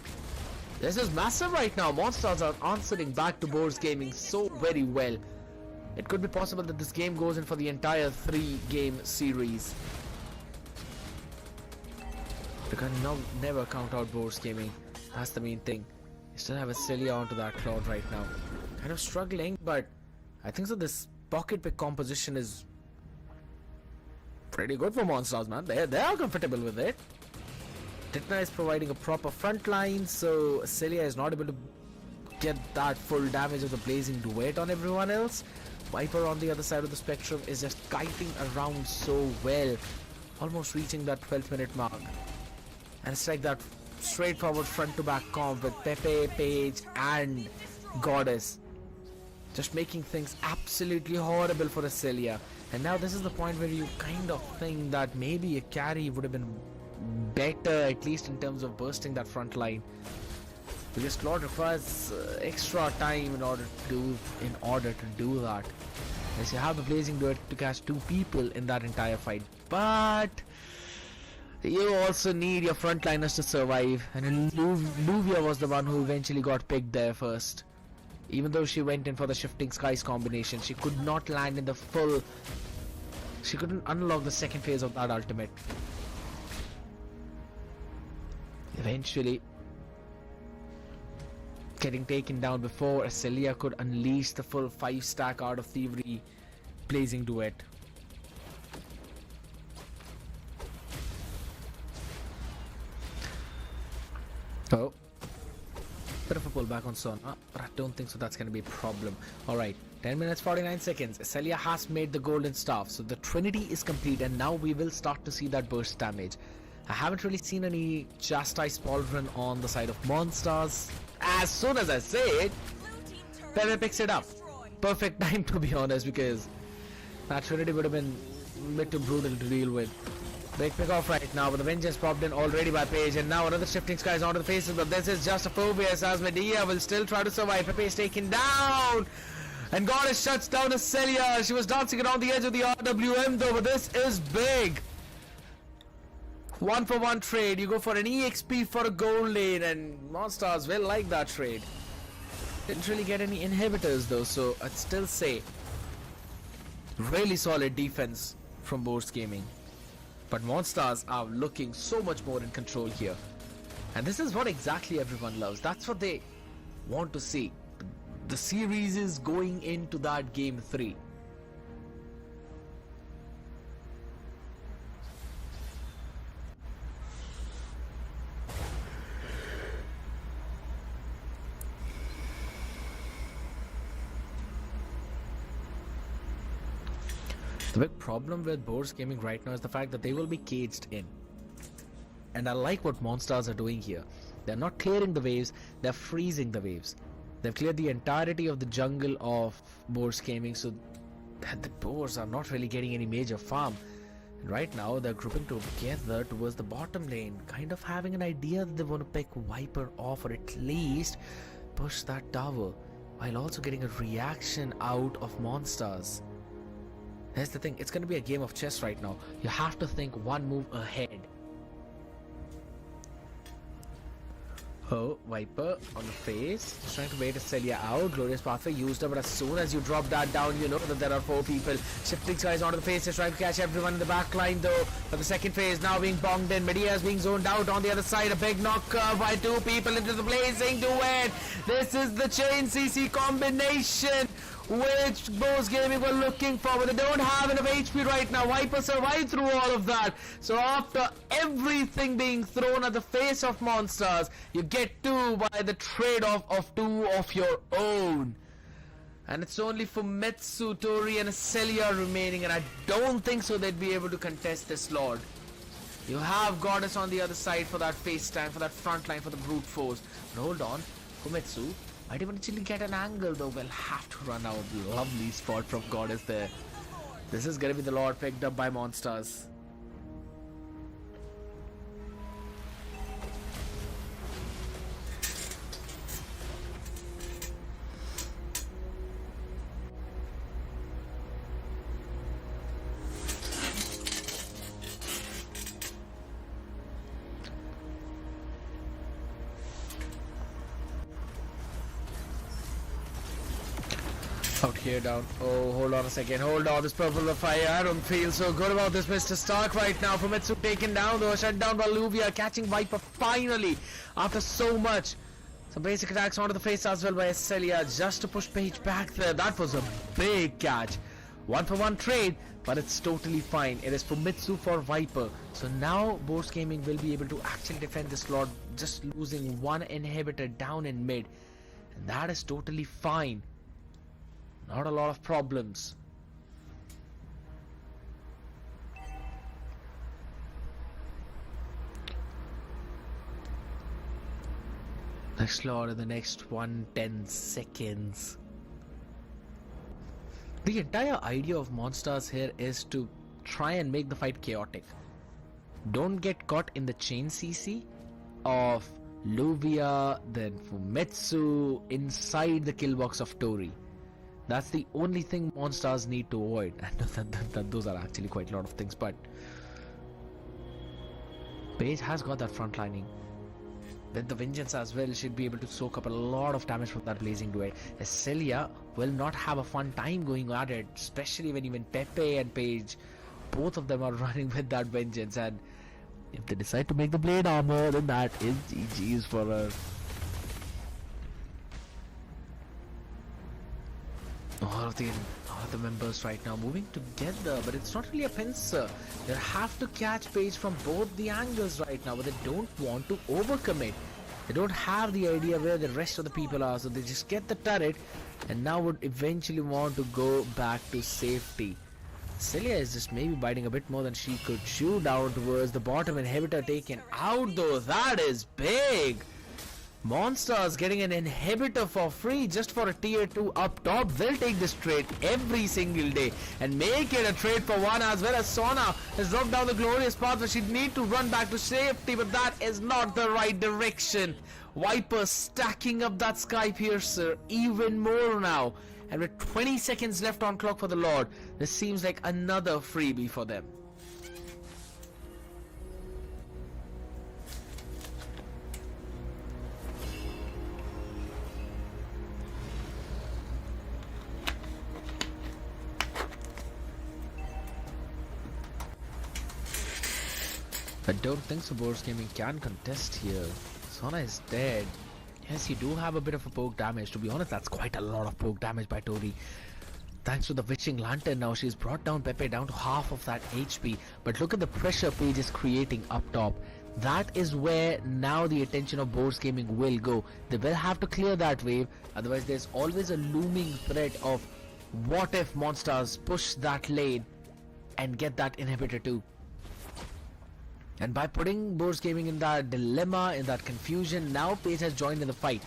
this is massive right now. Monsters are answering back to Boars Gaming so very well. It could be possible that this game goes in for the entire 3-game series. You can never count out Boars Gaming. That's the main thing. You still have a Celia onto that Claude right now. Kind of struggling, but I think so this pocket pick composition is pretty good for Monsters, man. They are comfortable with it. Tetana is providing a proper front line, so Celia is not able to get that full damage of the Blazing Duet on everyone else. Viper on the other side of the spectrum is just kiting around so well, almost reaching that 12th minute mark. And it's like that straightforward front to back comp with Pepe, Paige and Goddess, just making things absolutely horrible for Celia. And now this is the point where you kind of think that maybe a carry would have been better, at least in terms of bursting that front line, because Claude requires extra time in order to do that. As you have the Blazing Duet to catch 2 people in that entire fight, but you also need your frontliners to survive, and Luvia was the one who eventually got picked there first. Even though she went in for the Shifting Skies combination, she could not land in the full, she couldn't unlock the second phase of that ultimate. Eventually getting taken down before Celia could unleash the full 5-stack Art of Thievery Blazing Duet. Oh, Bit of a pullback on Sona, but I don't think so that's going to be a problem. Alright, 10 minutes 49 seconds. Celia has made the golden staff, so the trinity is complete, and now we will start to see that burst damage. I haven't really seen any chastise pauldron on the side of monsters. As soon as I say it, Blue team turret Pepe has picks been it up. destroyed. Perfect time, to be honest, because that trinity would have been a bit too brutal to deal with. Big pick off right now, but the vengeance popped in already by Paige, and now another shifting skies onto the faces, but this is just a Phobius as Medea will still try to survive. Pepe is taken down, and Goddess shuts down Celia. She was dancing around the edge of the RWM though, but this is big. 1-for-1 trade. You go for an EXP for a gold lane, and monsters will like that trade. Didn't really get any inhibitors though, so I'd still say really solid defense from Boars Gaming. But monsters are looking so much more in control here, and this is what exactly everyone loves. That's what they want to see. The series is going into that game 3. The big problem with Boars Gaming right now is the fact that they will be caged in. And I like what monsters are doing here. They're not clearing the waves, they're freezing the waves. They've cleared the entirety of the jungle of Boars Gaming, so that the boars are not really getting any major farm. And right now they're grouping together towards the bottom lane, kind of having an idea that they want to pick Viper off, or at least push that tower, while also getting a reaction out of monsters. Here's the thing, it's going to be a game of chess right now. You have to think one move ahead. Oh, Viper on the face, just trying to wait Celia out. Glorious Pathway used her, but as soon as you drop that down, you know that there are 4 people. Shifting skies onto the face, just trying to catch everyone in the back line though. But the second phase now being bonged in. Medea is being zoned out on the other side. A big knock by 2 people into the blazing duet. This is the chain CC combination which Boars Gaming were looking for, but they don't have enough HP right now. Viper survived through all of that. So after everything being thrown at the face of monsters, you get 2 by the trade-off of 2 of your own. And it's only for Mitsu, Tori and Celia remaining, and I don't think so they'd be able to contest this Lord. You have Goddess on the other side for that face time, for that front line, for the brute force. But hold on, Fumetsu might eventually get an angle though. We'll have to run out. Lovely spot from Goddess there. This is gonna be the Lord picked up by monsters. Out here down. Oh, hold on a second. Hold on. This purple of fire. I don't feel so good about this Mr. Stark right now. Fumetsu taken down though. Shut down by Luvia. Catching Viper finally after so much. Some basic attacks onto the face as well by Celia just to push Paige back there. That was a big catch. 1-for-1 trade, but it's totally fine. It is Fumetsu for Viper. So now Boars Gaming will be able to actually defend this Lord, just losing 1 inhibitor down in mid. And that is totally fine. Not a lot of problems. Next Lord in the next 110 seconds. The entire idea of monsters here is to try and make the fight chaotic. Don't get caught in the chain CC of Luvia, then Fumetsu inside the kill box of Tori. That's the only thing monsters need to avoid. And those are actually quite a lot of things, but Paige has got that front lining. Then the Vengeance as well should be able to soak up a lot of damage from that blazing duet. Celia will not have a fun time going at it, especially when even Pepe and Paige, both of them are running with that Vengeance, and if they decide to make the blade armor, then that is GG's for her. All of the members right now moving together, but it's not really a pincer. They have to catch Paige from both the angles right now, but they don't want to overcommit. They don't have the idea where the rest of the people are, so they just get the turret and now would eventually want to go back to safety. Celia is just maybe biting a bit more than she could chew down towards the bottom inhibitor taken out though. That is big. Monsters getting an inhibitor for free just for a tier 2 up top. They'll take this trade every single day and make it a trade for one, as well as Sona has dropped down the glorious path where she'd need to run back to safety, but that is not the right direction. Viper stacking up that Sky Piercer even more now, and with 20 seconds left on clock for the Lord, this seems like another freebie for them. I don't think so. Boars Gaming can contest here. Sona is dead. Yes, you do have a bit of a poke damage. To be honest, that's quite a lot of poke damage by Tori. Thanks to the Witching Lantern now, she's brought down Pepe down to half of that HP. But look at the pressure Paige is creating up top. That is where now the attention of Boars Gaming will go. They will have to clear that wave. Otherwise, there's always a looming threat of what if Monsters push that lane and get that inhibitor too. And by putting Boars Gaming in that dilemma, in that confusion, now Paige has joined in the fight.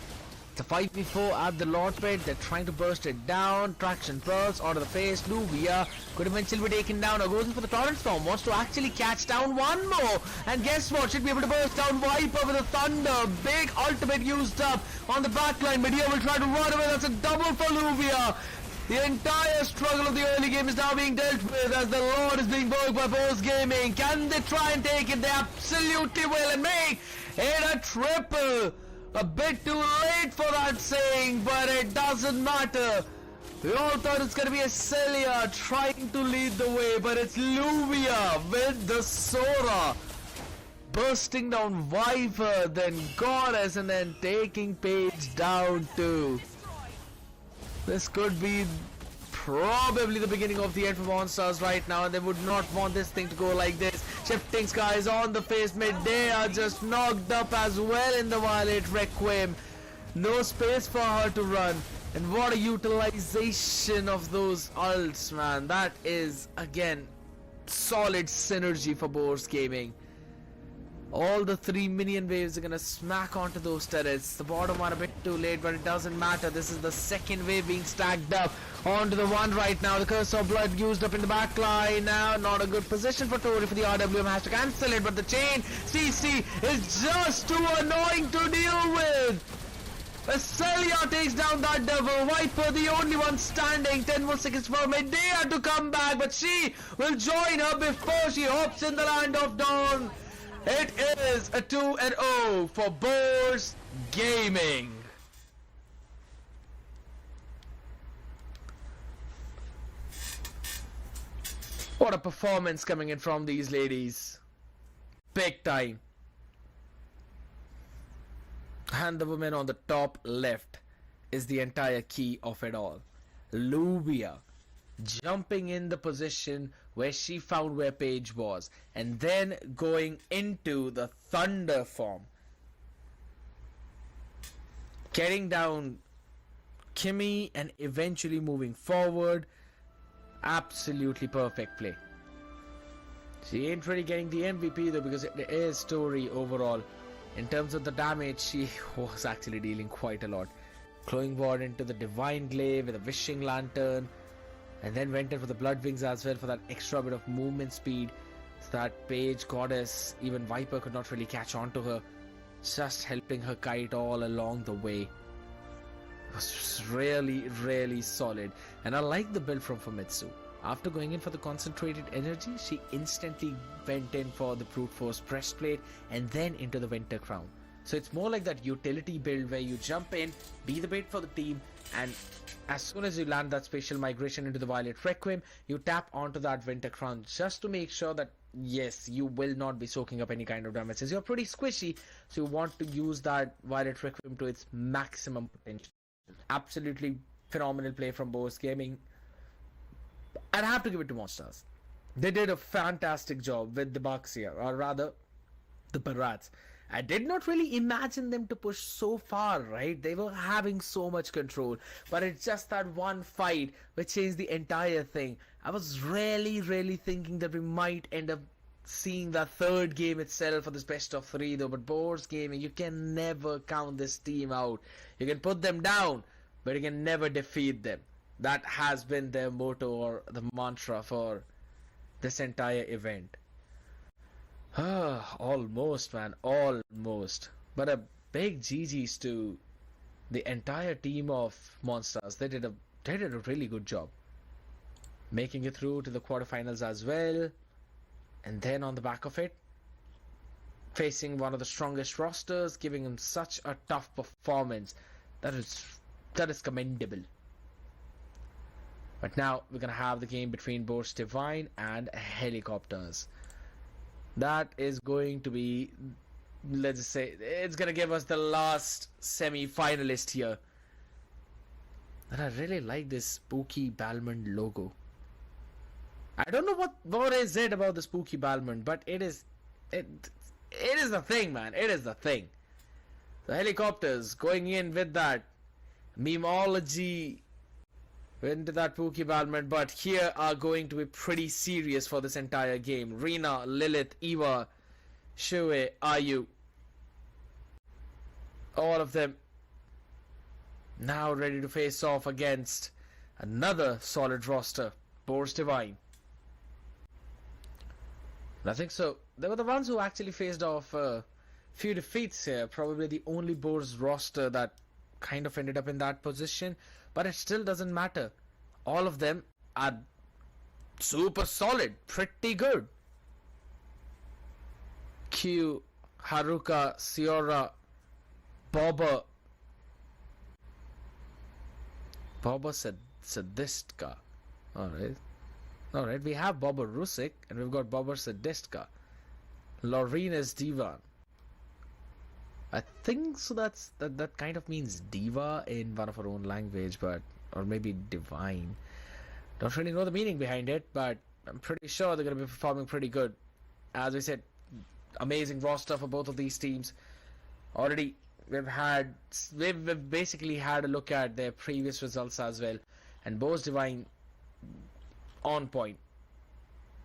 It's a 5v4 at the Lord Pit. They're trying to burst it down. Traction Pearls onto the face. Luvia could eventually be taken down. Now goes in for the Torrent Storm. Wants to actually catch down one more. And guess what? Should be able to burst down Viper with a Thunder. Big ultimate used up on the backline. Medea will try to run away. That's a double for Luvia. The entire struggle of the early game is now being dealt with as the Lord is being worked by Boars Gaming. Can they try and take it? They absolutely will and make it a triple. A bit too late for that saying, but it doesn't matter. We all thought it's going to be a Celia trying to lead the way, but it's Luvia with the Sora. Bursting down Viper, then Goddess, and then taking Paige down too. This could be probably the beginning of the end for Monsters right now, and they would not want this thing to go like this. Shifting Skies on the face. Medea just knocked up as well in the Violet Requiem. No space for her to run. And what a utilization of those ults, man. That is, again, solid synergy for Boars Gaming. All the 3 minion waves are gonna smack onto those turrets. The bottom one a bit too late, but it doesn't matter. This is the second wave being stacked up onto the one right now. The Curse of Blood used up in the back line now. Not a good position for Tori for the RWM. Has to cancel it, but the chain CC is just too annoying to deal with. Celia takes down that devil. Viper, the only one standing. 10 more seconds for Medea to come back, but she will join her before she hops in the Land of Dawn. It is a 2-0 for Boars Gaming. What a performance coming in from these ladies. Big time. And the woman on the top left is the entire key of it all. Luvia jumping in the position where she found where Paige was, and then going into the Thunder form, getting down Kimmy and eventually moving forward. Absolutely perfect play. She ain't really getting the MVP though, because it is Tori overall. In terms of the damage, she was actually dealing quite a lot. Glowing Ward into the Divine Glaive with a Wishing Lantern, and then went in for the Blood Wings as well for that extra bit of movement speed, so that Paige, Goddess, even Viper could not really catch on to her, just helping her kite all along the way. It was really, really solid. And I like the build from Famitsu. After going in for the concentrated energy, she instantly went in for the brute force breastplate and then into the Winter Crown. So it's more like that utility build where you jump in, be the bait for the team, and as soon as you land that spatial migration into the Violet Requiem, you tap onto that Winter Crown just to make sure that yes, you will not be soaking up any kind of damage. Since you're pretty squishy, so you want to use that Violet Requiem to its maximum potential. Absolutely phenomenal play from Boars Gaming. And I have to give it to Monsters. They did a fantastic job with the Baxia, or rather, the Barats. I did not really imagine them to push so far, right? They were having so much control, but it's just that one fight which changed the entire thing. I was really thinking that we might end up seeing the third game itself for this best of three, though. But Boars Gaming, you can never count this team out. You can put them down, but you can never defeat them. That has been their motto or the mantra for this entire event. Almost, man, almost. But a big GG's to the entire team of Monsters. They did a really good job, making it through to the quarterfinals as well. And then on the back of it, facing one of the strongest rosters, giving them such a tough performance. That is commendable. But now we're gonna have the game between Boars Divine and Helicopters. That is going to be, let's just say, it's gonna give us the last semi-finalist here. And I really like this spooky Balmond logo. I don't know what is it about the spooky Balmond, but it is the thing, man. It is the thing. The Helicopters going in with that memeology into that spooky Balmond, but here are going to be pretty serious for this entire game. Rina, Lilith, Eva, Shui, Ayu, all of them now ready to face off against another solid roster, Boars Divine. I think so. They were the ones who actually faced off a few defeats here. Probably the only Boars roster that kind of ended up in that position. But it still doesn't matter. All of them are super solid. Pretty good. Q, Haruka, Siora, Bobber. Bobber Sadistka. Alright, we have Bobber Rusik and we've got Bobber Sadistka. Loreen is Diva. I think so that kind of means diva in one of our own language, but or maybe divine. Don't really know the meaning behind it, but I'm pretty sure they're gonna be performing pretty good. As we said, amazing roster for both of these teams. Already we've basically had a look at their previous results as well, and Boars Divine on point.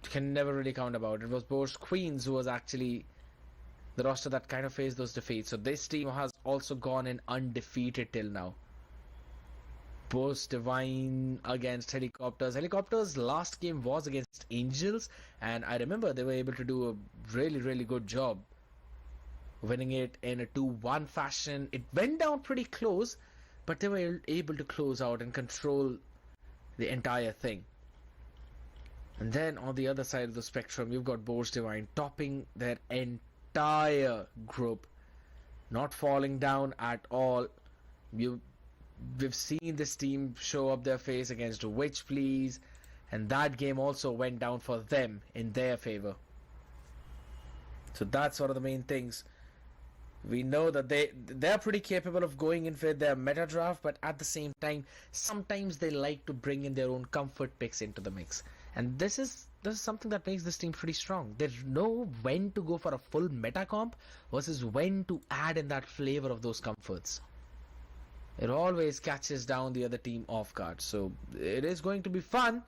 Can never really count about. It was Boars Queens who was actually the roster that kind of faced those defeats. So this team has also gone in undefeated till now. Boars Divine against Helicopters. Helicopters' last game was against Angels, and I remember they were able to do a really good job, winning it in a 2-1 fashion. It went down pretty close, but they were able to close out and control the entire thing. And then on the other side of the spectrum, you've got Boars Divine topping their entire group, not falling down at all. We've seen this team show up their face against Witch Please, and that game also went down for them in their favor. So that's one of the main things. We know that they're pretty capable of going in with their meta draft, but at the same time, sometimes they like to bring in their own comfort picks into the mix. And this is something that makes this team pretty strong. They know when to go for a full meta comp versus when to add in that flavor of those comforts. It always catches down the other team off guard. So it is going to be fun.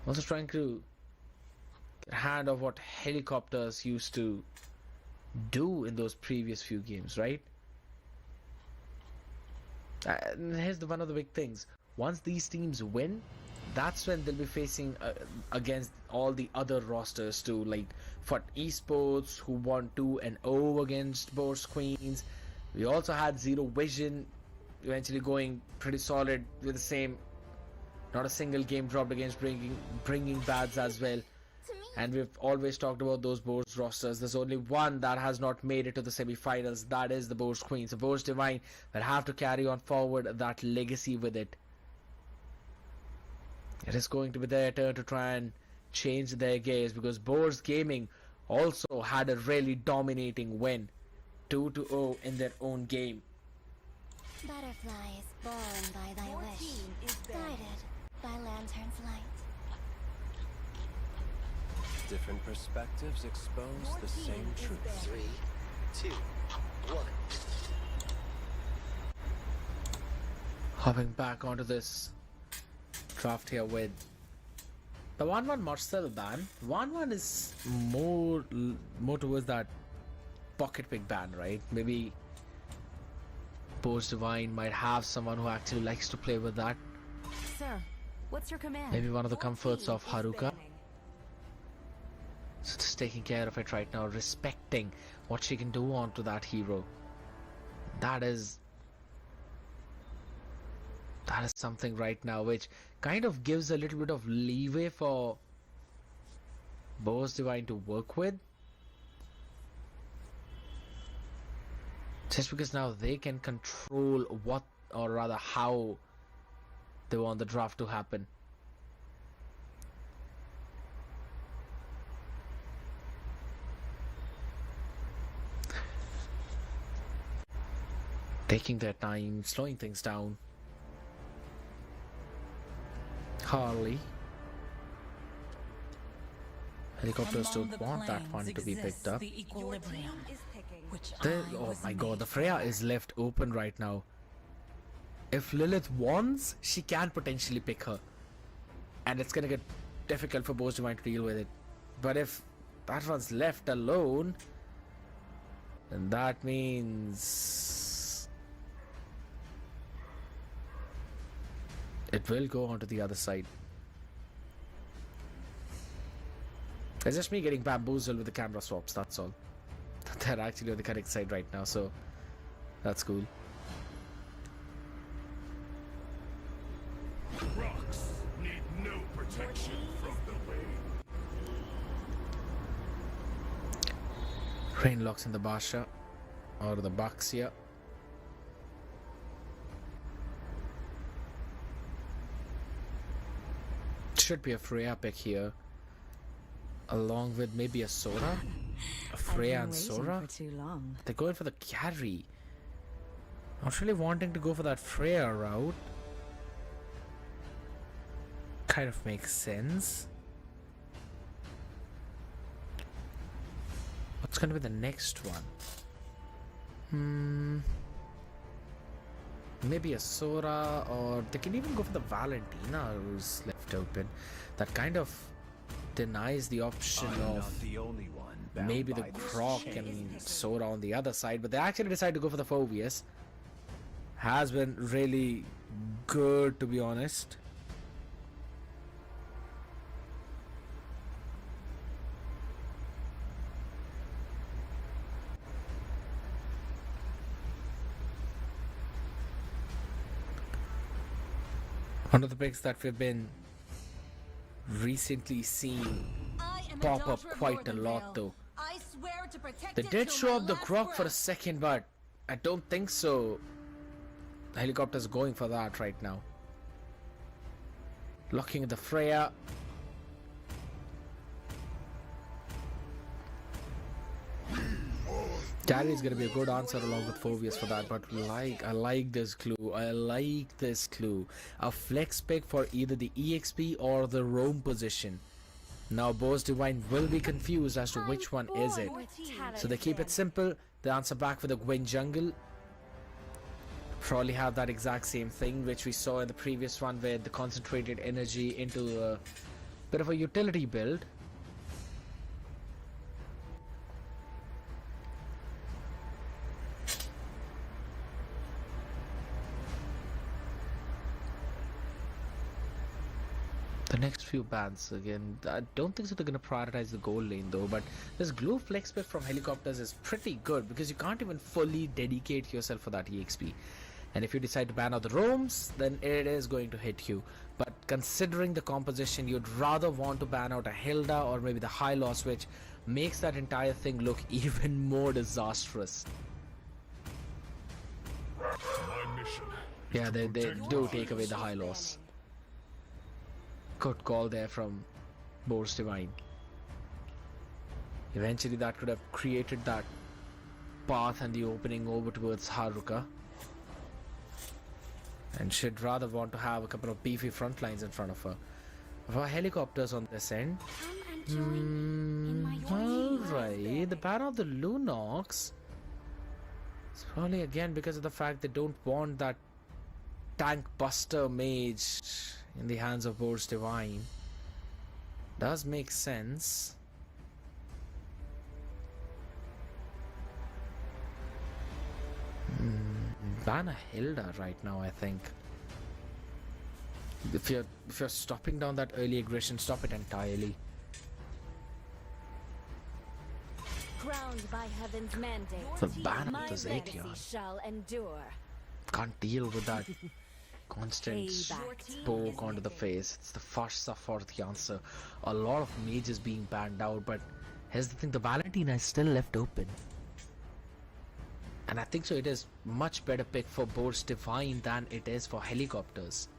Also trying to get a hand of what Helicopters used to do in those previous few games, right? And here's one of the big things. Once these teams win, that's when they'll be facing against all the other rosters too, like for esports who won 2-0 against Boars Queens. We also had Zero Vision eventually going pretty solid with the same, not a single game dropped against bringing bads as well. And we've always talked about those Boars rosters. There's only one that has not made it to the semi-finals. That is the Boars Queens. The Boars Divine will have to carry on forward that legacy with it. It is going to be their turn to try and change their gaze, because Boars Gaming also had a really dominating win, 2-0 in their own game. Butterflies born by thy Your wish, team is banned. guided by lantern's light. Different perspectives expose Your the team same is truth. banned. 3, 2, 1. Hopping back onto this draft here with the 1-1 Marcel ban. 1-1 is more towards that pocket pick ban, right? Maybe Post Divine might have someone who actually likes to play with that. Sir, what's your command? Maybe one of the Your comforts team of is Haruka. banning. So just taking care of it right now, respecting what she can do onto that hero. That is something right now which kind of gives a little bit of leeway for Boaz Divine to work with. Just because now they can control what, or rather how, they want the draft to happen. Taking their time, slowing things down. Harley. Helicopters don't want that one to be picked up. Your team is picking. Oh my god, the Freya is left open right now. If Lilith wants, she can potentially pick her. And it's gonna get difficult for Boaz Divine to deal with it. But if that one's left alone, then that means it will go onto the other side. It's just me getting bamboozled with the camera swaps, that's all. They're actually on the correct side right now, so that's cool. Rocks need no protection from the way. Rain locks in the Basha, or the Baxia. Should be a Freya pick here, along with maybe a Sora. A Freya and Sora. For too long. They're going for the carry. Not really wanting to go for that Freya route. Kind of makes sense. What's going to be the next one? Maybe a Sora, or they can even go for the Valentina who's left open. That kind of denies the option I'm of not the only one bound maybe the by this Croc chain. and Sora on the other side, but they actually decided to go for the Phobius. Has been really good, to be honest. One of the picks that we've been recently seeing pop up quite a lot, though. I swear to protect They it did till show my up the last Croc for a breath. second, but I don't think so. The helicopter's going for that right now. Locking the Freya. Carry is going to be a good answer along with Phobius for that, but I like this clue. I like this clue. A flex pick for either the EXP or the roam position. Now Boaz Divine will be confused as to which one is it. So they keep it simple. They answer back with a Gwen jungle. Probably have that exact same thing which we saw in the previous one, where the concentrated energy into a bit of a utility build. The next few bans, again, I don't think so they're going to prioritize the goal lane though, but this glue flex pick from helicopters is pretty good because you can't even fully dedicate yourself for that EXP. And if you decide to ban out the roams, then it is going to hit you. But considering the composition, you'd rather want to ban out a Hilda or maybe the high loss, which makes that entire thing look even more disastrous. My mission. Yeah, they do take away the high loss. Good call there from Boaz Divine. Eventually that could have created that path and the opening over towards Haruka. And she'd rather want to have a couple of beefy front lines in front of her. For helicopters on this end, Come and join in my Alright, the ban of the Lunox. It's probably again because of the fact they don't want that tank buster mage in the hands of Boars Divine. Does make sense. Ban a Hilda right now, I think. If you're stopping down that early aggression, stop it entirely. Crowned by heaven's mandate, The ban my of the legacy Zakion. shall endure. Can't deal with that constant Payback. poke onto the face. It's the first for the answer. A lot of mages being banned out, but here's the thing, the Valentina is still left open. And I think so it is much better pick for Boars Divine than it is for helicopters.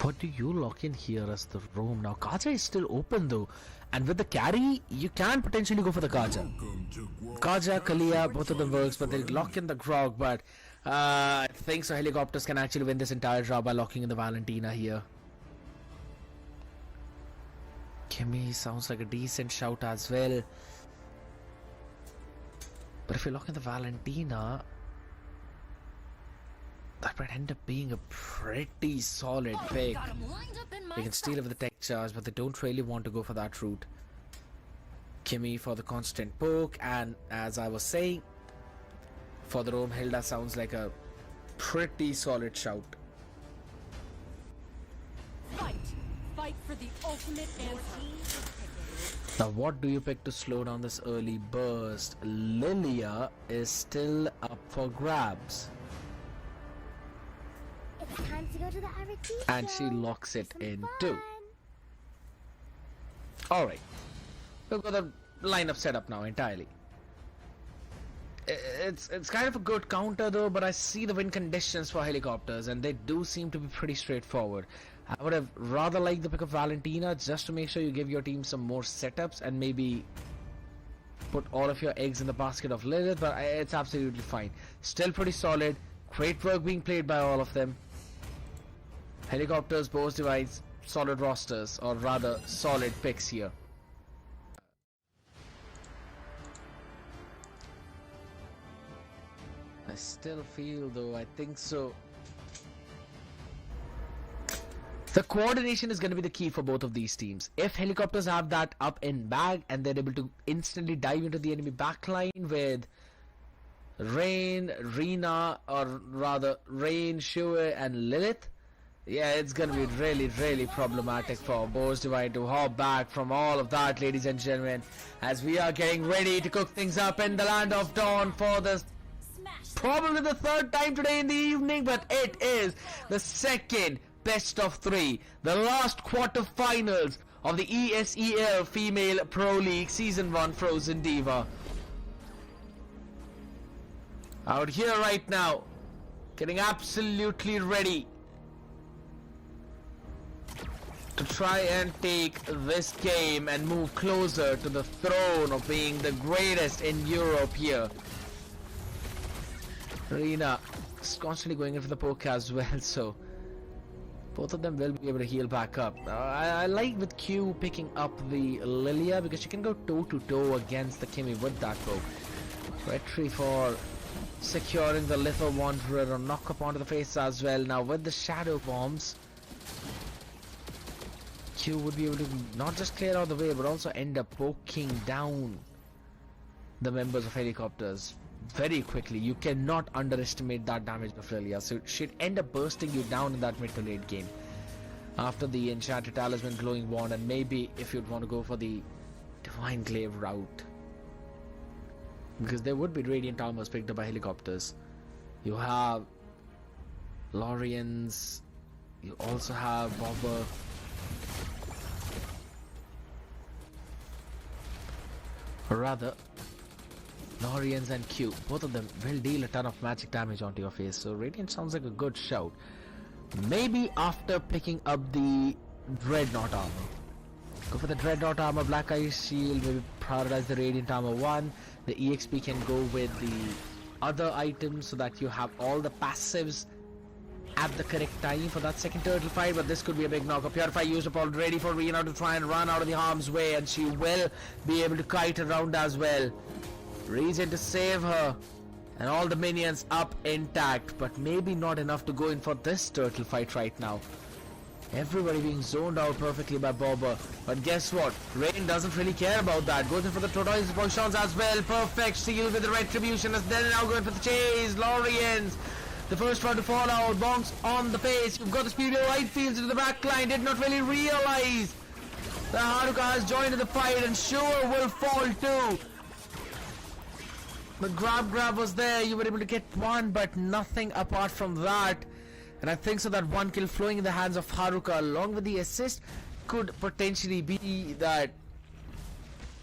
What do you lock in here as the roam? Now Kaja is still open though, and with the carry you can potentially go for the Kaja. Kaja, Kalia, both of them works, but they lock in the Grog. But I think so helicopters can actually win this entire draw by locking in the Valentina here. Kimmy sounds like a decent shout as well, but if you lock in the Valentina, that might end up being a pretty solid pick. Got 'em lined up in my They can steal it with the tech charge, but they don't really want to go for that route. Kimmy for the constant poke, and as I was saying, for the roam, Hilda sounds like a pretty solid shout. fight. Fight for the ultimate answer. Now what do you pick to slow down this early burst? Lilia is still up for grabs, It's time to go to the RT and she locks it in too. Alright, we've got the lineup set up now entirely. It's kind of a good counter though, but I see the win conditions for helicopters and they do seem to be pretty straightforward. I would have rather liked the pick of Valentina just to make sure you give your team some more setups and maybe put all of your eggs in the basket of Lilith, but it's absolutely fine. Still pretty solid. Great work being played by all of them. Helicopters, Boars Divides, solid rosters, or rather solid picks here. I still feel though, I think so, the coordination is going to be the key for both of these teams. If helicopters have that up in bag and they're able to instantly dive into the enemy backline with Rain, Rina, or rather Rain, Shue and Lilith, yeah, it's going to be really problematic for Boars Divine to hop back from all of that, ladies and gentlemen, as we are getting ready to cook things up in the Land of Dawn for the probably the third time today in the evening, but it is the second best of three, the last quarterfinals of the ESEL Female Pro League Season 1 Frozen Diva. Out here right now, getting absolutely ready to try and take this game and move closer to the throne of being the greatest in Europe here. Rina is constantly going in for the poke as well, so both of them will be able to heal back up. I like with Q picking up the Lilia because she can go toe to toe against the Kimmy with that poke. Retry for securing the Little Wanderer or knock up onto the face as well. Now with the shadow bombs, Q would be able to not just clear out the way but also end up poking down the members of helicopters very quickly. You cannot underestimate that damage of Lilia, so it should end up bursting you down in that mid to late game. After the Enchanted Talisman, Glowing Wand, and maybe if you'd want to go for the Divine Glaive route, because there would be Radiant Armors picked up by helicopters. You have Lorians, you also have Bobber. Or rather, Lorians and Q, both of them will deal a ton of magic damage onto your face, so Radiant sounds like a good shout. Maybe after picking up the Dreadnought armor. Go for the Dreadnought armor, Black Ice Shield, maybe prioritize the Radiant armor 1. The EXP can go with the other items so that you have all the passives at the correct time for that second turtle fight, but this could be a big knock. Purify used up already for Rena to try and run out of the harm's way, and she will be able to kite around as well. Regen to save her, and all the minions up intact, but maybe not enough to go in for this turtle fight right now. Everybody being zoned out perfectly by Bobber, but guess what? Rain doesn't really care about that. Goes in for the tortoise potions as well. Perfect seal with the retribution, as then now going for the chase. Lorians, the first one to fall out. Bonks on the pace. You've got the speed of right fields into the back line. Did not really realize that Haruka has joined in the fight, and sure will fall too. The grab was there. You were able to get one, but nothing apart from that. And I think so that one kill flowing in the hands of Haruka along with the assist could potentially be that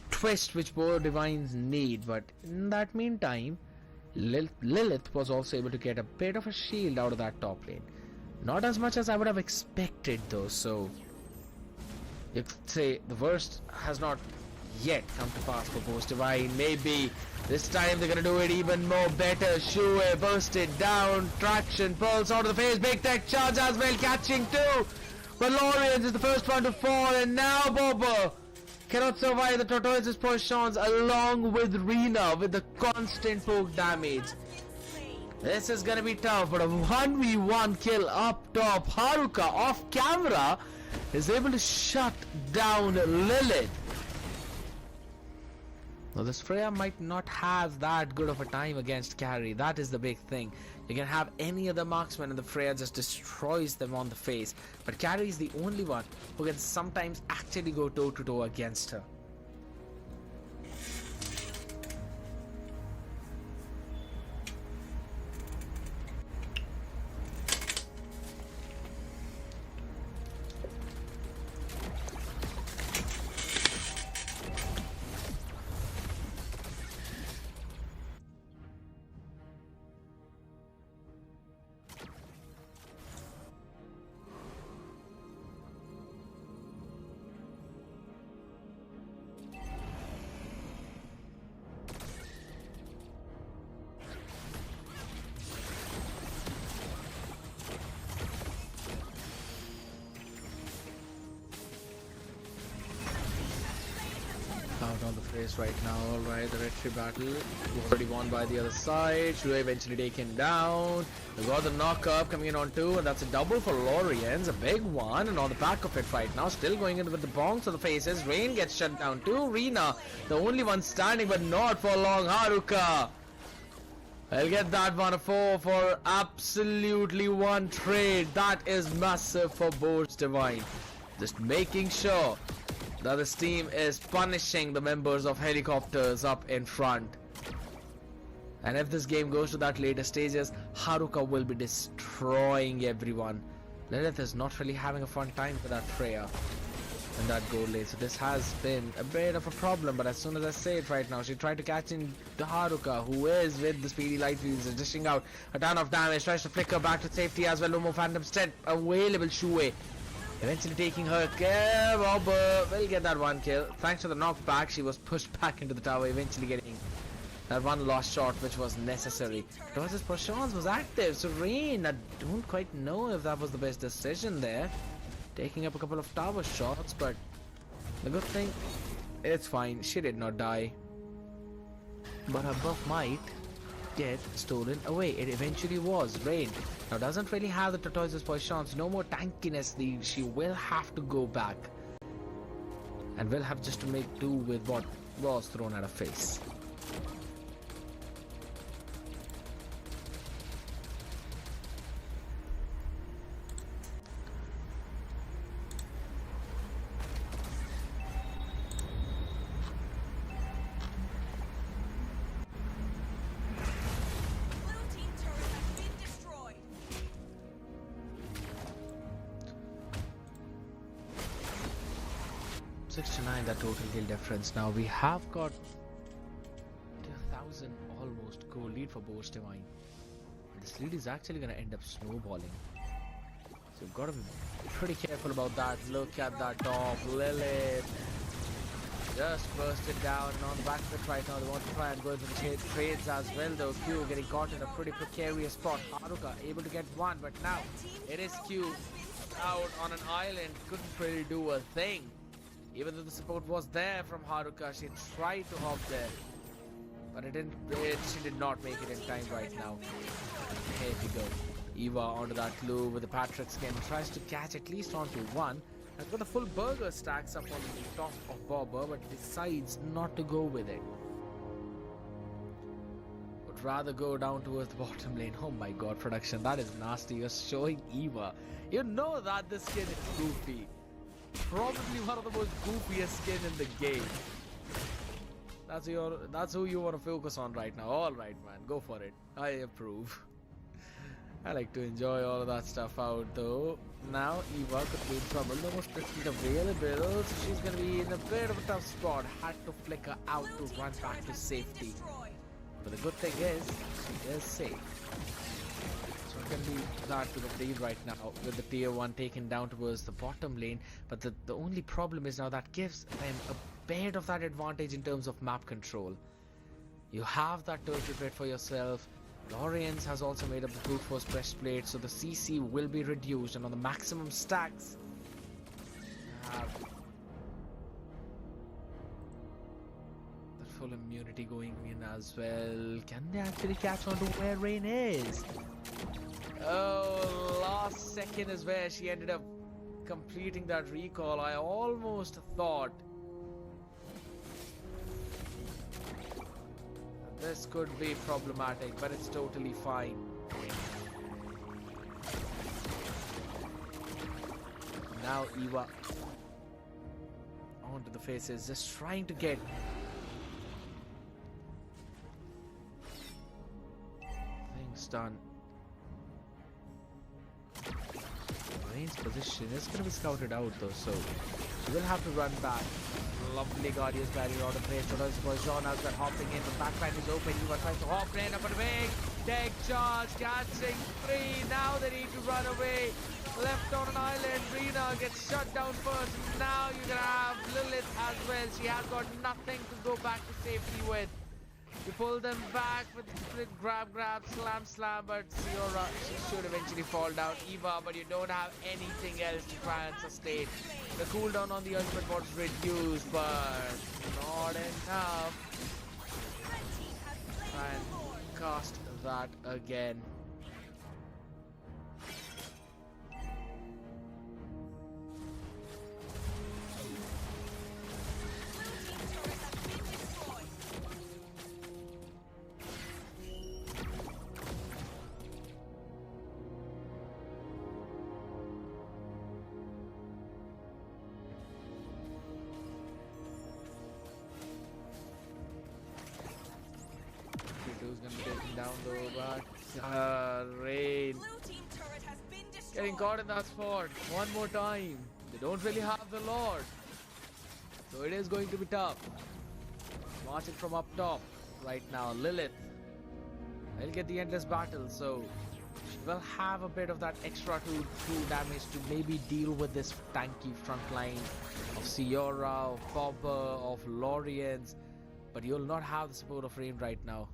twist which both divines need. But in that meantime, Lilith was also able to get a bit of a shield out of that top lane. Not as much as I would have expected though, so you could say the worst has not yet come to pass for Boast Divine. Maybe this time they're gonna do it even more better. Shue bursted down, traction, pulse out of the face, big tech charge as well, catching two. But Lorians is the first one to fall, and now Bobo cannot survive the Tortoise's potions along with Rena with the constant poke damage. This is gonna be tough, but a 1v1 kill up top. Haruka off camera is able to shut down Lilith. Now this Freya might not have that good of a time against carry. That is the big thing. You can have any other marksman and the Freya just destroys them on the face. But carry is the only one who can sometimes actually go toe to toe against her. Out on the face right now. Alright, the retry battle already won by the other side. Shue eventually taken down. We got the knock up coming in on two, and that's a double for Lorians, a big one. And on the back of it right now, still going in with the bonks of the faces. Rain gets shut down too. Rena, the only one standing, but not for long. Haruka, I'll get that one, a 4 for absolutely one trade. That is massive for Boast Divine. Just making sure that this team is punishing the members of helicopters up in front. And if this game goes to that later stages, Haruka will be destroying everyone. Lilith is not really having a fun time with that Freya in that goal lane. So this has been a bit of a problem, but as soon as I say it right now, she tried to catch in the Haruka, who is with the speedy light wheels, dishing out a ton of damage, tries to flicker back to safety as well. No more Phantom Stead available. Shue eventually taking her care. Robber will get that one kill. Thanks to the knockback, she was pushed back into the tower, eventually getting that one lost shot which was necessary. Tortoise's Potions was active, so Rain, I don't quite know if that was the best decision there. Taking up a couple of tower shots, but the good thing, it's fine, she did not die. But her buff might get stolen away. It eventually was. Rain now doesn't really have the Tortoise's Potions, no more tankiness. She will have to go back and will have just to make do with what was thrown at her face. Blue team turret has been destroyed. $69, that total kill difference. Now we have got 2,000 almost goal lead for Boast Divine. This lead is actually going to end up snowballing. So you've got to be pretty careful about that. Look at that dog, Lilith. Just bursted down and on the back of it right now. They want to try and go into the trades as well though. Q getting caught in a pretty precarious spot. Haruka able to get one, but now it is Q out on an island. Couldn't really do a thing. Even though the support was there from Haruka, she tried to hop there. But she did not make it in time right now. Here we go. Eva onto that clue with the Patrick skin. Tries to catch at least onto one. Has got the full burger stacks up on the top of Bobber, but decides not to go with it. Would rather go down towards the bottom lane. Oh my god, production, that is nasty. You're showing Eva. You know that this skin is goofy. Probably one of the most goofiest skin in the game. That's who you want to focus on right now. Alright man, go for it. I approve. I like to enjoy all of that stuff out though. Now Eva could be in trouble. No more split available, so she's gonna be in a bit of a tough spot. Had to flicker out to run back to safety. But the good thing is, she is safe. So it can be that to the lead right now with the tier 1 taken down towards the bottom lane. But the only problem is now that gives them a bit of that advantage in terms of map control. You have that turtle bit for yourself. Lawrence has also made up the brute force breastplate, so the CC will be reduced, and on the maximum stacks have the full immunity going in as well. Can they actually catch on to where Rain is? Oh, last second is where she ended up completing that recall. I almost thought this could be problematic, but it's totally fine. Now Eva onto the faces, just trying to get things done. Rain's position is going to be scouted out though, so she will have to run back. Lovely Guardian's barrier out of place. Jean has got hopping in. The backline is open. Eva tries to hop in. Up and big deck charge. Catching three. Now they need to run away. Left on an island. Rina gets shut down first. Now you're going to have Lilith as well. She has got nothing to go back to safety with. You pull them back with the split grab, slam, but Siora, she should eventually fall down. Eva, but you don't have anything else to try and sustain. The cooldown on the ultimate was reduced, but not enough. Try and cast that again. Who's gonna be taken down though, but Rain getting caught in that spot one more time. They don't really have the Lord, so it is going to be tough. Marching from up top right now, Lilith will get the endless battle, so she will have a bit of that extra 2 damage to maybe deal with this tanky front line of Siora, of Bobber, of Lorians, but you'll not have the support of Rain right now.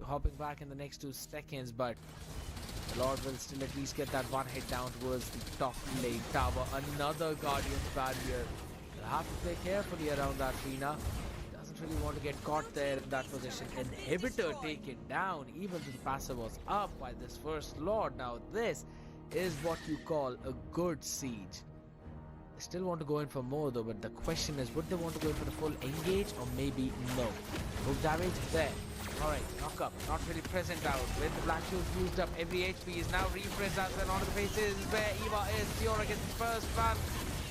Hopping back in the next 2 seconds, but Lord will still at least get that one hit down towards the top lane tower. Another Guardian's barrier. You'll have to play carefully around that Rina. Doesn't really want to get caught there in that position. Inhibitor taken down, even though the passive was up by this first Lord. Now this is what you call a good siege. They still want to go in for more though, but the question is, would they want to go in for the full engage or maybe no? Hook damage there. Alright, knock up, not really present out. With the black shoes used up, every HP is now refreshed as well onto the faces where Eva is. Siora gets the first one.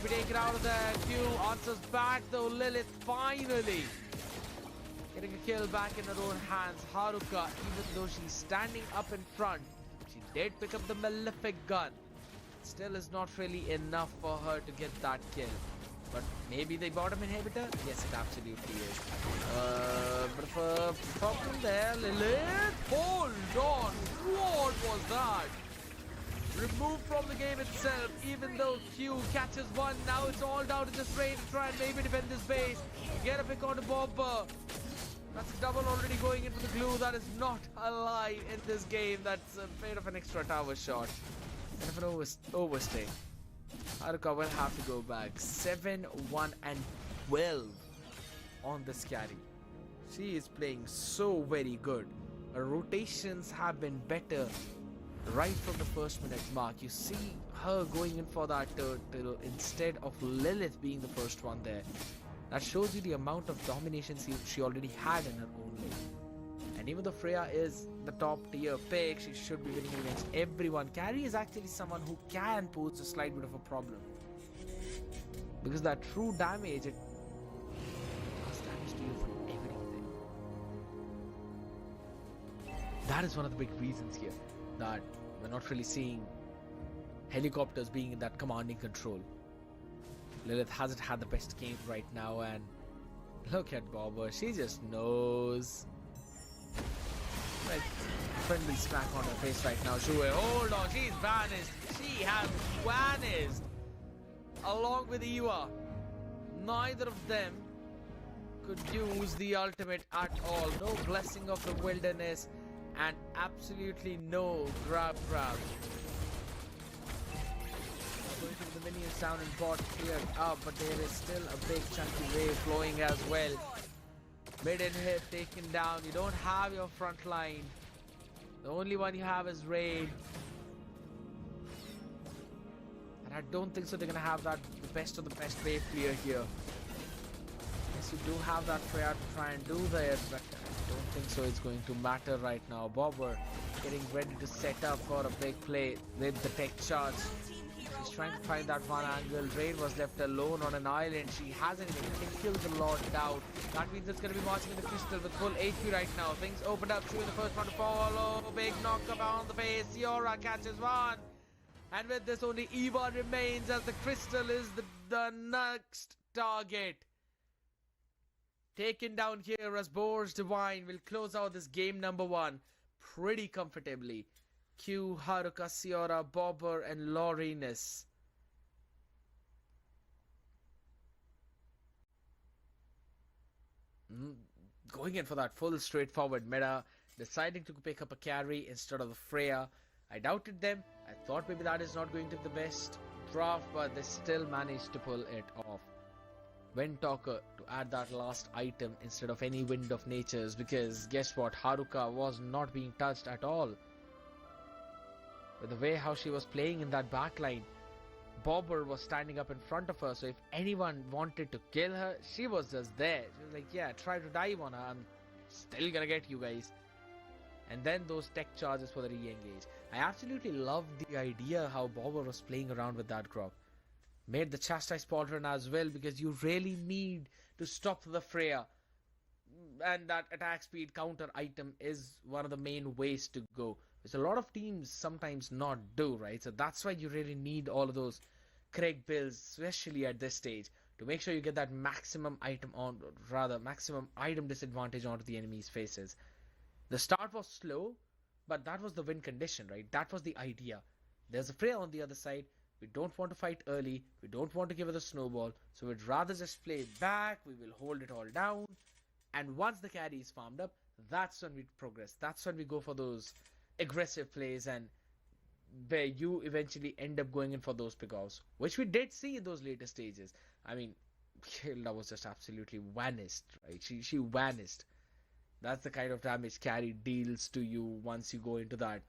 We take it out of the queue. Answers back though. Lilith finally getting a kill back in her own hands. Haruka, even though she's standing up in front, she did pick up the Malefic gun. Still is not really enough for her to get that kill. But maybe the bottom inhibitor? Yes, it absolutely is. But for problem there, Lilith, hold on. What was that? removed from the game itself, even though Q catches one. Now it's all down to just Ray to try and maybe defend this base. Get a pick on the Bomber. That's a double already going into the glue. That is not alive in this game. That's a bit of an extra tower shot. And if an overstay. Haruka will have to go back. 7, 1 and 12 on this carry. She is playing so very good. Her rotations have been better right from the first minute mark. You see her going in for that turtle instead of Lilith being the first one there. That shows you the amount of domination she already had in her own lane. And even though Freya is the top tier pick, she should be winning against everyone. Carry is actually someone who can pose a slight bit of a problem. Because that true damage, it does damage to you from everything. That is one of the big reasons here that we're not really seeing helicopters being in that commanding control. Lilith hasn't had the best game right now, and look at Bobber, she just knows. Like, friendly smack on her face right now. Shue, hold on, she's vanished. She has vanished. Along with Eva. Neither of them could use the ultimate at all. No blessing of the wilderness and absolutely no grab. Going to the minions down and bot cleared up, but there is still a big chunky wave flowing as well. Mid and hip taken down. You don't have your front line. The only one you have is Raid. And I don't think so they're gonna have that the best of the best wave clear here. Yes, you do have that Freya to try and do there, but I don't think so it's going to matter right now. Bobber getting ready to set up for a big play with the tech charge. She's trying to find that one angle. Raid was left alone on an island. She hasn't even killed the Lord out. That means it's going to be marching in the crystal with full HP right now. Things opened up. She was the first one to follow. Big knock up on the face. Siora catches one. And with this, only Eva remains as the crystal is the next target. Taken down here as Boar's Divine will close out this game number 1 pretty comfortably. Q, Haruka, Siora, Bobber, and Lorinus. Going in for that full straightforward meta, deciding to pick up a carry instead of the Freya. I doubted them. I thought maybe that is not going to be the best draft, but they still managed to pull it off. Windtalker to add that last item instead of any Wind of Natures, because guess what? Haruka was not being touched at all. With the way how she was playing in that backline, Bobber was standing up in front of her, so if anyone wanted to kill her, she was just there. She was like, yeah, try to dive on her, I'm still gonna get you guys. And then those tech charges for the re-engage. I absolutely loved the idea how Bobber was playing around with that grok. Made the Chastise Pauldron as well, because you really need to stop the Freya. And that attack speed counter item is one of the main ways to go, which a lot of teams sometimes not do, right? So that's why you really need all of those Craig builds, especially at this stage, to make sure you get that maximum item disadvantage onto the enemy's faces. The start was slow, but that was the win condition, right? That was the idea. There's a Freya on the other side. We don't want to fight early. We don't want to give it a snowball. So we'd rather just play it back. We will hold it all down. And once the carry is farmed up, that's when we progress. That's when we go for those aggressive plays and where you eventually end up going in for those pickoffs, which we did see in those later stages. I mean, Hilda was just absolutely vanished, right? She vanished. That's the kind of damage carry deals to you once you go into that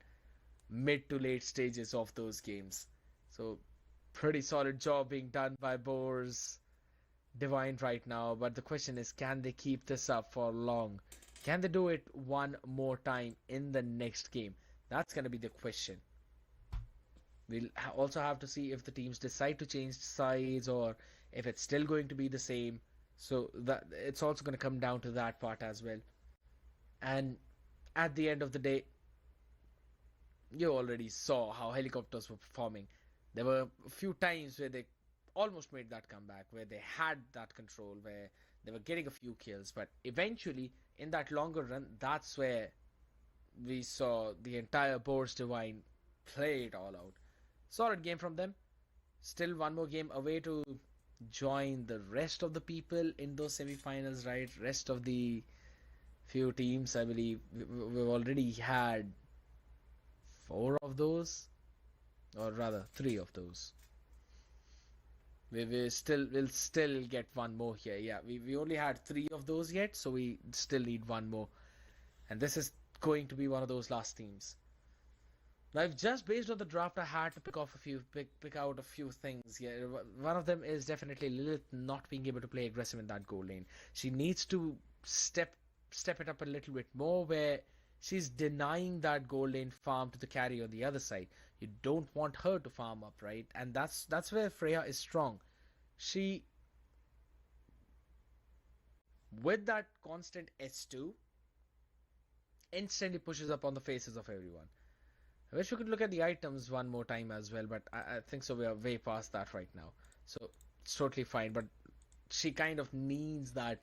mid to late stages of those games. So, pretty solid job being done by Boar's Divine right now. But the question is, can they keep this up for long? Can they do it one more time in the next game? That's going to be the question. We'll also have to see if the teams decide to change sides or if it's still going to be the same. So that it's also going to come down to that part as well. And at the end of the day, you already saw how helicopters were performing. There were a few times where they almost made that comeback, where they had that control, where they were getting a few kills. But eventually, in that longer run, that's where we saw the entire Boar's Divine play it all out. Solid game from them. Still one more game away to join the rest of the people in those semi-finals, right? Rest of the few teams, I believe we've already had 4 of those, or rather 3 of those. We'll still get one more here. Yeah, we only had 3 of those yet, so we still need one more, and this is going to be one of those last teams. Now, if just based on the draft, I had to pick out a few things. Yeah, one of them is definitely Lilith not being able to play aggressive in that goal lane. She needs to step it up a little bit more, where she's denying that goal lane farm to the carry on the other side. You don't want her to farm up, right? And that's where Freya is strong. She, with that constant S2, instantly pushes up on the faces of everyone. I wish we could look at the items one more time as well, but I think so we are way past that right now. So it's totally fine, but she kind of needs that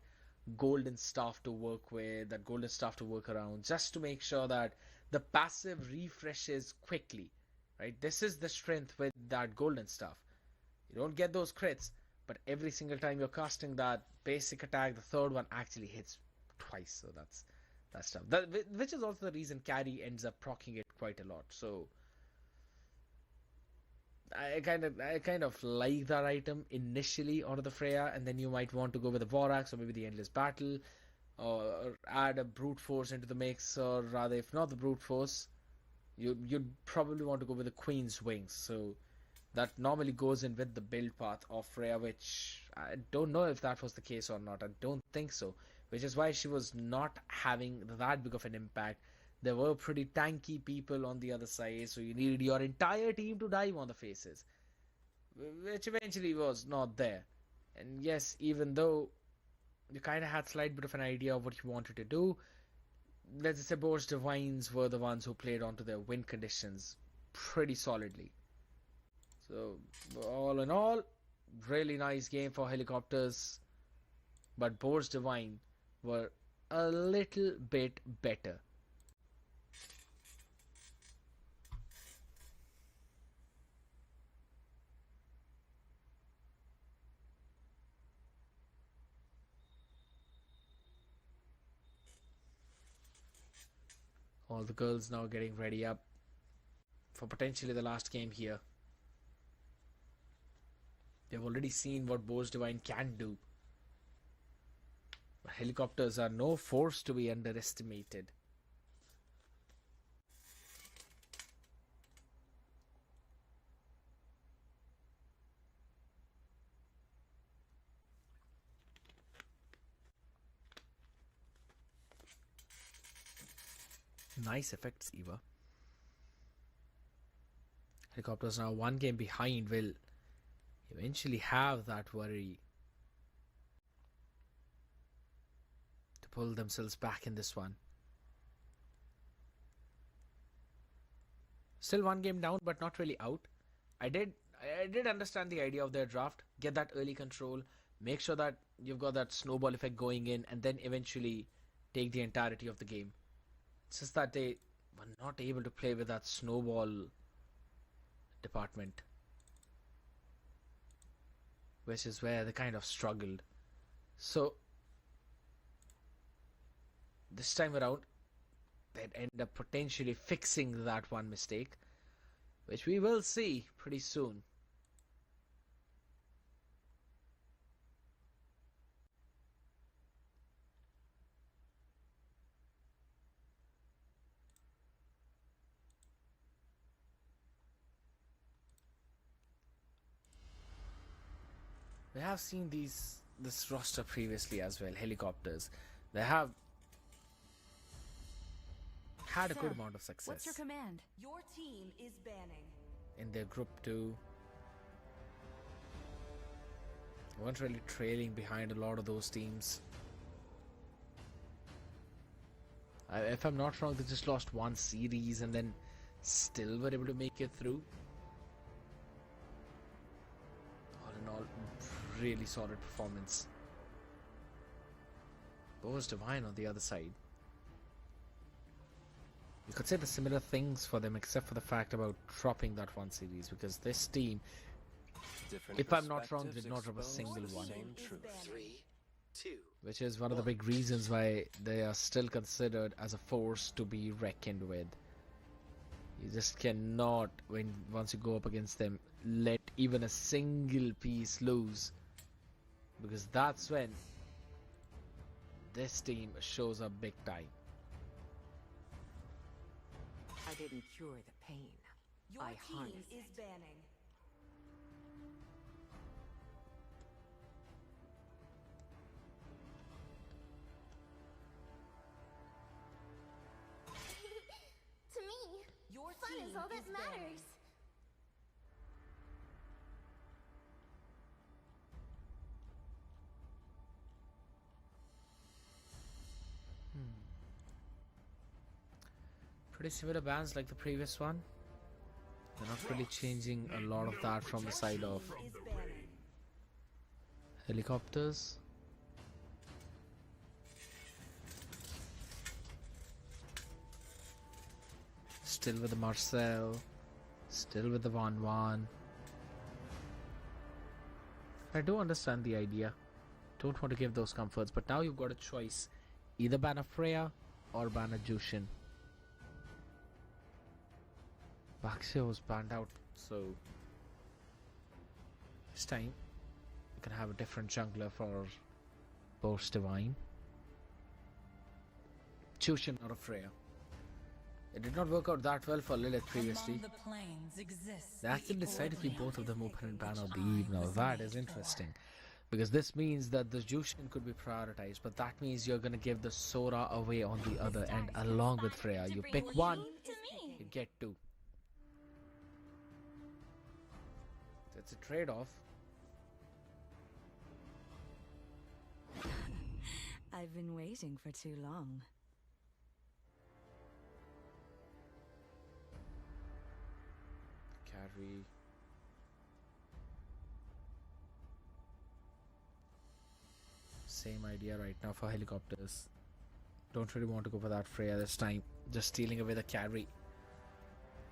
golden staff to work with, that golden staff to work around, just to make sure that the passive refreshes quickly, right? This is the strength with that golden staff. You don't get those crits, but every single time you're casting that basic attack, the third one actually hits twice, so that's tough. Which is also the reason carry ends up proccing it quite a lot. So I kind of like that item initially out of the Freya, and then you might want to go with the Vorax or maybe the Endless Battle, or add a Brute Force into the mix, or rather, if not the Brute Force, you'd probably want to go with the Queen's Wings. So that normally goes in with the build path of Freya, which I don't know if that was the case or not. I don't think so, which is why she was not having that big of an impact. There were pretty tanky people on the other side, so you needed your entire team to dive on the faces, which eventually was not there. And yes, even though you kind of had a slight bit of an idea of what you wanted to do, let's just say Boar's Divines were the ones who played onto their win conditions pretty solidly. So all in all, really nice game for Helicopters, but Boar's Divine were a little bit better. All the girls now getting ready up for potentially the last game here. They've already seen what Boar's Divine can do. But Helicopters are no force to be underestimated. Nice effects, Eva. Helicopters now one game behind will eventually have that worry to pull themselves back in this one. Still one game down, but not really out. I did understand the idea of their draft. Get that early control, make sure that you've got that snowball effect going in, and then eventually take the entirety of the game. It's just that they were not able to play with that snowball department, which is where they kind of struggled. So this time around, they'd end up potentially fixing that one mistake, which we will see pretty soon. We have seen this roster previously as well, Helicopters. They have had a good amount of success. What's your command? Your team is banning. In their group 2. They weren't really trailing behind a lot of those teams. If I'm not wrong, they just lost one series and then still were able to make it through. All in all, really solid performance. Boar's Divine on the other side. You could say the similar things for them, except for the fact about dropping that one series, because this team, Different if I'm not wrong, did perspectives not drop a expose single the one. same truth. 3, 2, Which is one of the big reasons why they are still considered as a force to be reckoned with. You just cannot, once you go up against them, let even a single piece lose, because that's when this team shows up big time. I didn't cure the pain. Your I team harnessed is it. banning. To me, Your fun team is all that is banning. matters. Pretty similar bans like the previous one. They're not really changing a lot of that from the side of Is banning. helicopters. Still with the Marcel. Still with the Van. I do understand the idea. Don't want to give those comforts, but now you've got a choice. Either ban a Freya or ban a Jushin. Baxia was banned out, so this time you can have a different jungler for Boast Divine. Jushin or a Freya. It did not work out that well for Lilith previously. Among the planes exists They actually the decided to keep order. both of them open and ban out the I Eve. Now was that made is for. interesting, because this means that the Jushin could be prioritized, but that means you're gonna give the Sora away on the other end along with Freya. You pick one, you get two. It's a trade-off. I've been waiting for too long. Carry. Same idea right now for helicopters. Don't really want to go for that Freya this time. Just stealing away the carry,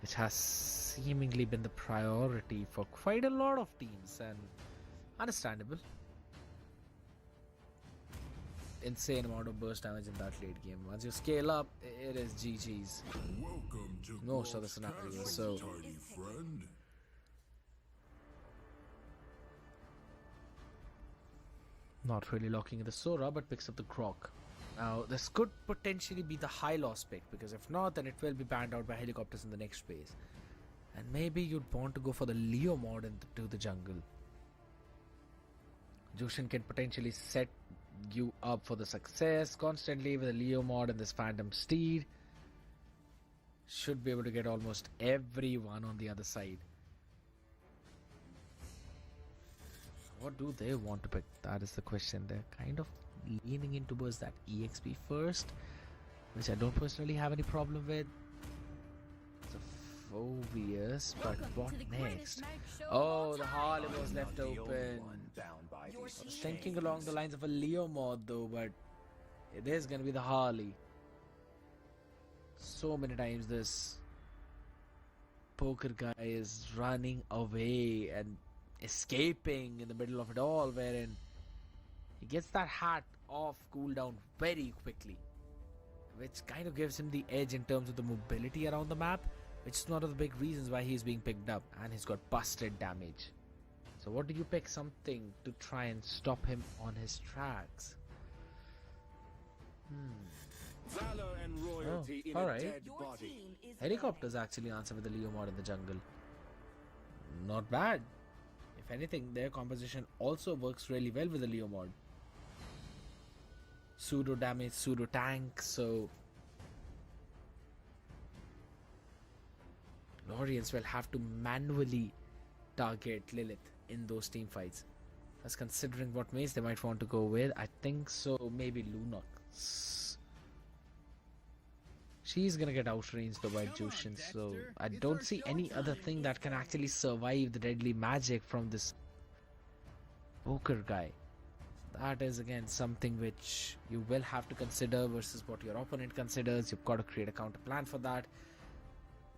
which has seemingly been the priority for quite a lot of teams, and understandable. Insane amount of burst damage in that late game. Once you scale up, it is GG's. Welcome to Most of the God's scenarios, castle, so tiny friend. not really locking in the Sora, but picks up the Grok. Now, this could potentially be the high loss pick, because if not, then it will be banned out by helicopters in the next phase. And maybe you'd want to go for the Leo mod into the jungle. Jushin can potentially set you up for the success constantly with a Leo mod and this Phantom Steed. Should be able to get almost everyone on the other side. What do they want to pick? That is the question. They're kind of leaning in towards that EXP first, which I don't personally have any problem with. It's a Phobius, but what next? Oh, the Harley was left The only open. one bound by Your these team I was is thinking along the lines of a Leo mod though, but it is gonna be the Harley. So many times this poker guy is running away and escaping in the middle of it all, wherein he gets that hat off cooldown very quickly, which kind of gives him the edge in terms of the mobility around the map, which is one of the big reasons why he's being picked up, and he's got busted damage. So what do you pick? Something to try and stop him on his tracks. Valor and royalty in alright. a dead Your body. team is Helicopters actually answer with the Leo mod in the jungle. Not bad. If anything, their composition also works really well with the Leo mod. Pseudo damage, pseudo tank, so Lorians will have to manually target Lilith in those team fights. As considering what maze they might want to go with, I think so maybe Lunox. She's gonna get outranged though by Jushin, so I don't see any other thing that can actually survive the deadly magic from this poker guy. that is again something which you will have to consider versus what your opponent considers. You've got to create a counter plan for that.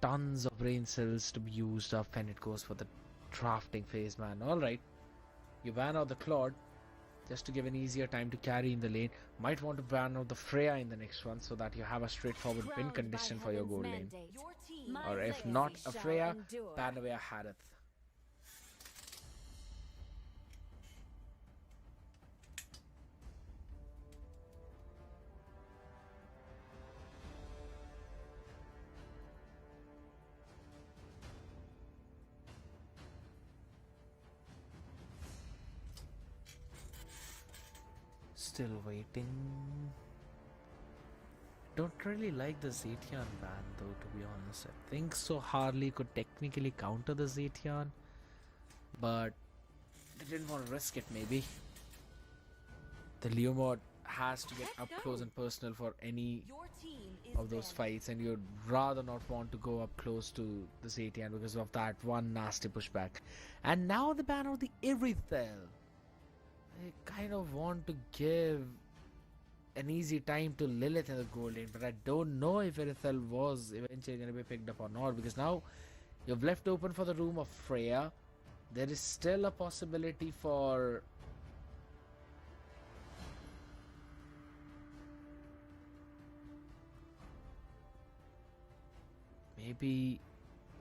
Tons of brain cells to be used up when it goes for the drafting phase, man. Alright, you ban out the Claude just to give an easier time to carry in the lane. Might want to ban out the Freya in the next one so that you have a straightforward win Crowned by condition for your heaven's gold lane. mandate, Your team my Or if legacy not a shall Freya, endure. ban away a Harith. Still waiting. Don't really like the Zetian ban though, to be honest. I think so Harley could technically counter the Zetian, but they didn't want to risk it maybe. The Leo mod has to get up close and personal for any Your team is of those banned. fights, and you'd rather not want to go up close to the Zetian because of that one nasty pushback. And now the ban of the Irithel. I kind of want to give an easy time to Lilith in the gold lane, but I don't know if Irithel was eventually going to be picked up or not, because now you've left open for the room of Freya. There is still a possibility for maybe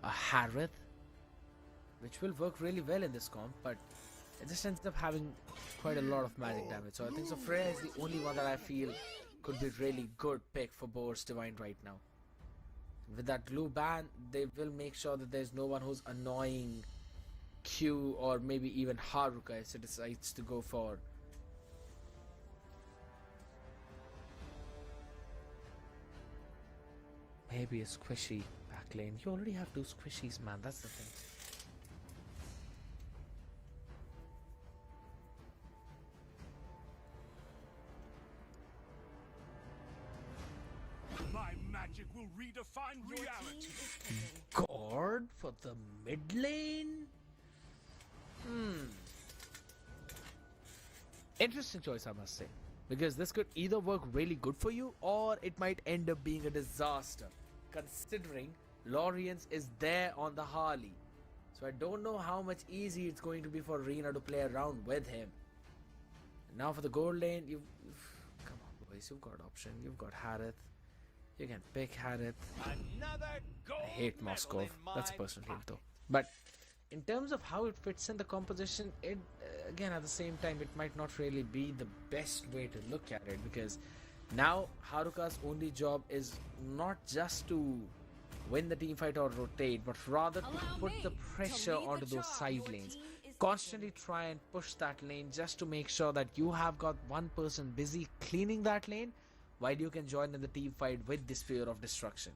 a Harith, which will work really well in this comp, but it just ends up having quite a lot of magic damage. So I think so Freya is the only one that I feel could be really good pick for Boar's Divine right now. With that glue ban, they will make sure that there's no one who's annoying Q or maybe even Haruka if it decides to go for. Maybe a squishy back lane. You already have two squishies, man. That's the thing. My magic will redefine Your team reality. is picking. Guard for the mid lane? Interesting choice, I must say. Because this could either work really good for you or it might end up being a disaster. Considering Lorians is there on the Harley. So I don't know how much easy it's going to be for Rena to play around with him. Now for the gold lane, come on boys, you've got option. You've got Harith. You can pick Harith. Another gold I hate medal Moskov. in my That's a personal hate pocket. though. But in terms of how it fits in the composition, it again at the same time it might not really be the best way to look at it, because now Haruka's only job is not just to win the team fight or rotate, but rather to Allow put me the to pressure lead the onto those charge. side Your lanes. team is Constantly try and push that lane just to make sure that you have got one person busy cleaning that lane while you can join in the team fight with the Sphere of Destruction.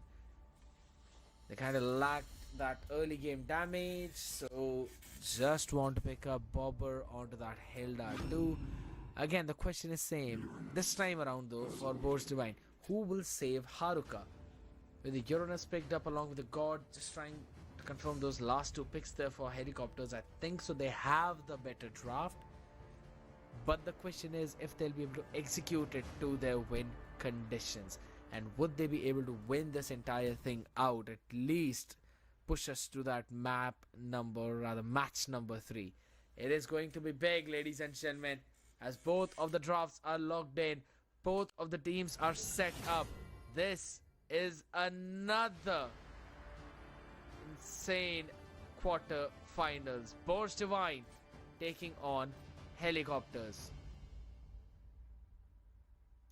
They kind of lacked that early game damage, so just want to pick up Bobber onto that Hilda too. Again, the question is same. This time around though, for Boar's Divine, who will save Haruka? With the Uranus picked up along with the God, just trying to confirm those last two picks there for helicopters. I think so they have the better draft. But the question is if they'll be able to execute it to their win conditions. And would they be able to win this entire thing out? At least push us to that match number 3. It is going to be big, ladies and gentlemen, as both of the drafts are locked in. Both of the teams are set up. This is another insane quarter finals. Boar's Divine taking on Helicopters.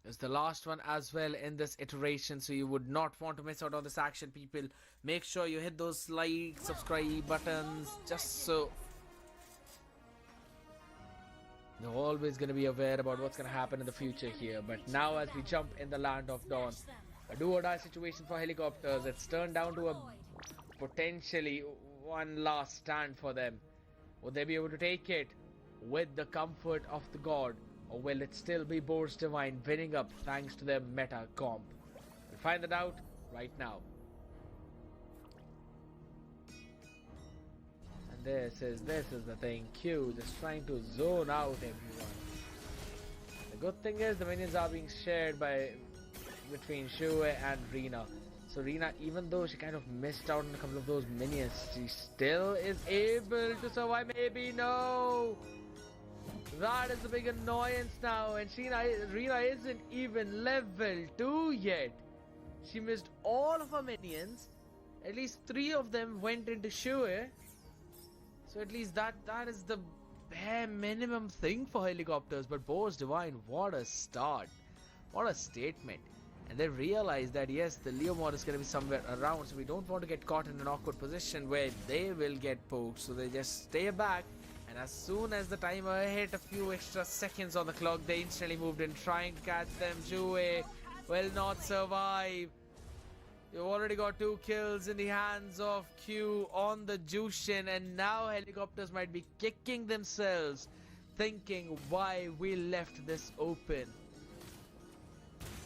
It's the last one as well in this iteration, so you would not want to miss out on this action, people. Make sure you hit those like, subscribe buttons, just so you're always going to be aware about what's going to happen in the future here. But now as we jump in the land of dawn, a do or die situation for Helicopters. It's turned down to a potentially one last stand for them. Would they be able to take it with the comfort of the god, or will it still be Boar's Divine winning up thanks to their meta comp? We'll find that out right now. And this is the thing. Q just trying to zone out everyone. good thing is the minions are being shared between Shue and Rina. So Rina, even though she kind of missed out on a couple of those minions, she still is able to survive. Maybe no. That is a big annoyance now, and Rina isn't even level 2 yet. She missed all of her minions. At least 3 of them went into Shue. So at least that is the bare minimum thing for helicopters. But Boars Divine, what a start. What a statement. And they realize that yes, the Leo mod is going to be somewhere around, so we don't want to get caught in an awkward position where they will get poked. So they just stay back, and as soon as the timer hit a few extra seconds on the clock, they instantly moved in, trying to catch them. Jue will not survive. You've already got 2 kills in the hands of Q on the Jushin, and now helicopters might be kicking themselves, thinking why we left this open.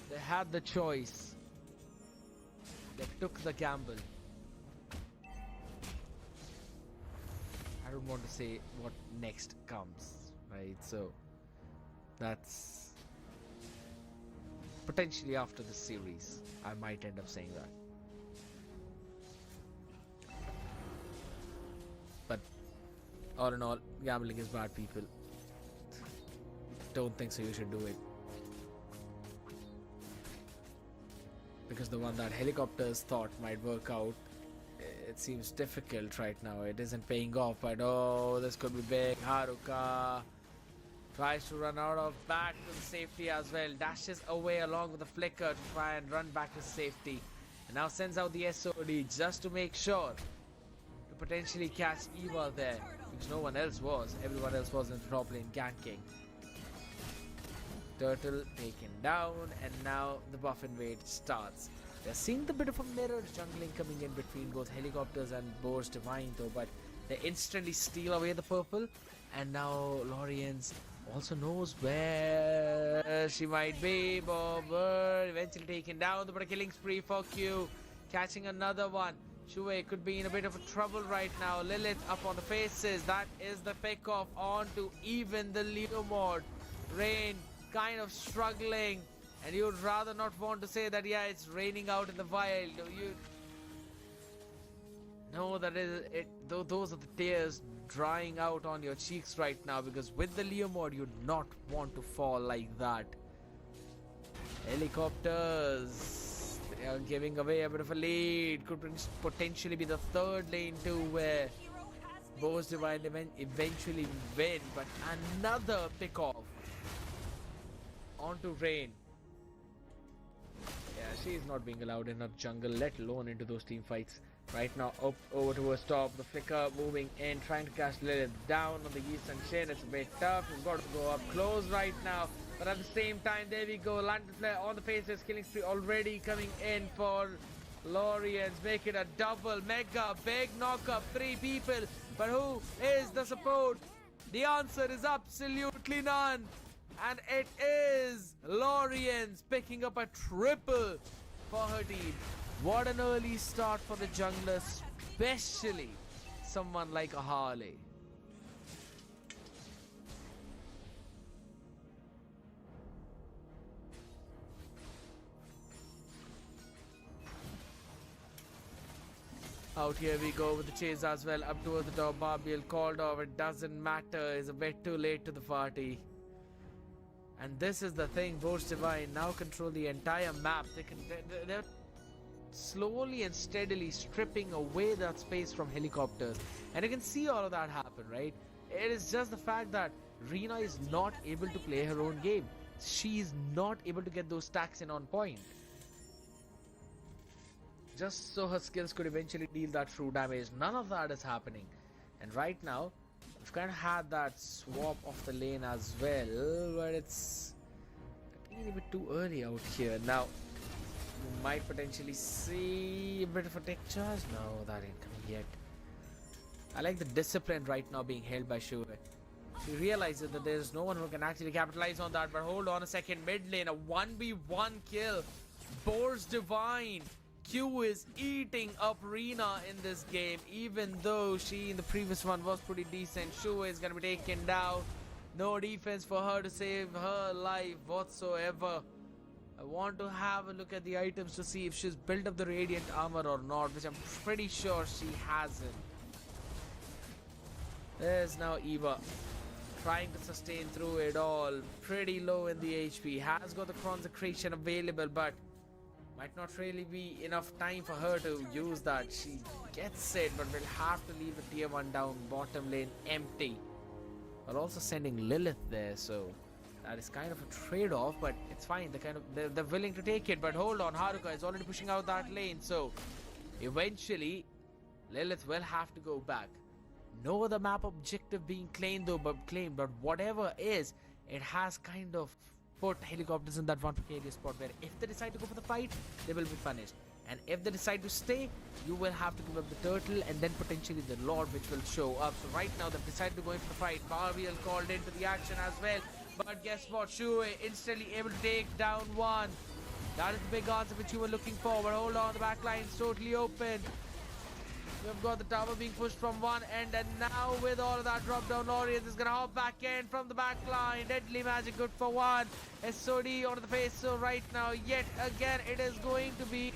They had the choice. They took the gamble. I don't want to say what next comes, right? So that's potentially after the series. I might end up saying that. But all in all, gambling is bad, people. Don't think so, you should do it. Because the one that helicopters thought might work out, it seems difficult right now. It isn't paying off, but oh, this could be big. Haruka tries to run out of back to the safety as well. Dashes away along with the flicker to try and run back to safety. And now sends out the SOD just to make sure to potentially catch Eva there. Because no one else was. Everyone else was in the top lane ganking. Turtle taken down, and now the buff invade starts. They're seeing the bit of a mirror jungling coming in between both helicopters and Boars Divine though, but they instantly steal away the purple, and now Lorians also knows where she might be. Bobber eventually taken down, but a killing spree for Q, catching another one. Shue could be in a bit of a trouble right now. Lilith up on the faces. That is the pick off onto even the Leo mod. Rain kind of struggling, and you'd rather not want to say that yeah, it's raining out in the wild. You know that is it. Those are the tears drying out on your cheeks right now, because with the Leo mod you'd not want to fall like that. Helicopters, they are giving away a bit of a lead. Could potentially be the third lane too, where Boars Divine eventually win, but another pick off onto Rain. Yeah, she's not being allowed in her jungle, let alone into those team fights. Right now, up over to her stop. The flicker moving in, trying to catch Lilith down on the eastern chain. It's a bit tough. We've got to go up close right now. But at the same time, there we go. Lantern Flare on the faces. Killing spree already coming in for Lorians. Make it a double, mega, big knockup. 3 people. But who is the support? The answer is absolutely none. And it is Lorians picking up a triple for her team. What an early start for the jungler, especially someone like a Harley. Out here we go with the chase as well. Up towards the top, Barbiel called off. It doesn't matter. It's a bit too late to the party. And this is the thing, Boars Divine now control the entire map. They're slowly and steadily stripping away that space from helicopters. And you can see all of that happen, right? It is just the fact that Rina is not able to play her own game. She is not able to get those stacks in on point. Just so her skills could eventually deal that true damage. None of that is happening. And right now, we've kind of had that swap of the lane as well, but it's a teeny bit too early out here. Now, you might potentially see a bit of a tech charge. No, that ain't coming yet. I like the discipline right now being held by Shue. She realizes that there's no one who can actually capitalize on that, but hold on a second. Mid lane, a 1v1 kill. Boars Divine. Q is eating up Rina in this game, even though she in the previous one was pretty decent. Shue is going to be taken down. No defense for her to save her life whatsoever. I want to have a look at the items to see if she's built up the radiant armor or not, which I'm pretty sure she hasn't. There's now Eva, trying to sustain through it all. Pretty low in the HP. Has got the consecration available, but might not really be enough time for her to use that. She gets it, but will have to leave the tier 1 down bottom lane empty. But also sending Lilith there, so that is kind of a trade-off, but it's fine. They're willing to take it. But hold on, Haruka is already pushing out that lane, so eventually Lilith will have to go back. No other map objective being claimed, but whatever is, it has kind of put helicopters in that one precarious spot where if they decide to go for the fight, they will be punished. And if they decide to stay, you will have to give up the turtle and then potentially the Lord, which will show up. So right now they've decided to go in for the fight. Barbiel called into the action as well. But guess what? Shui instantly able to take down one. That is the big answer which you were looking for. But hold on, the back line is totally open. We've got the tower being pushed from one end, and now with all of that drop down, Laureus is gonna hop back in from the back line. Deadly magic, good for one. SOD onto the face. So right now, yet again, it is going to be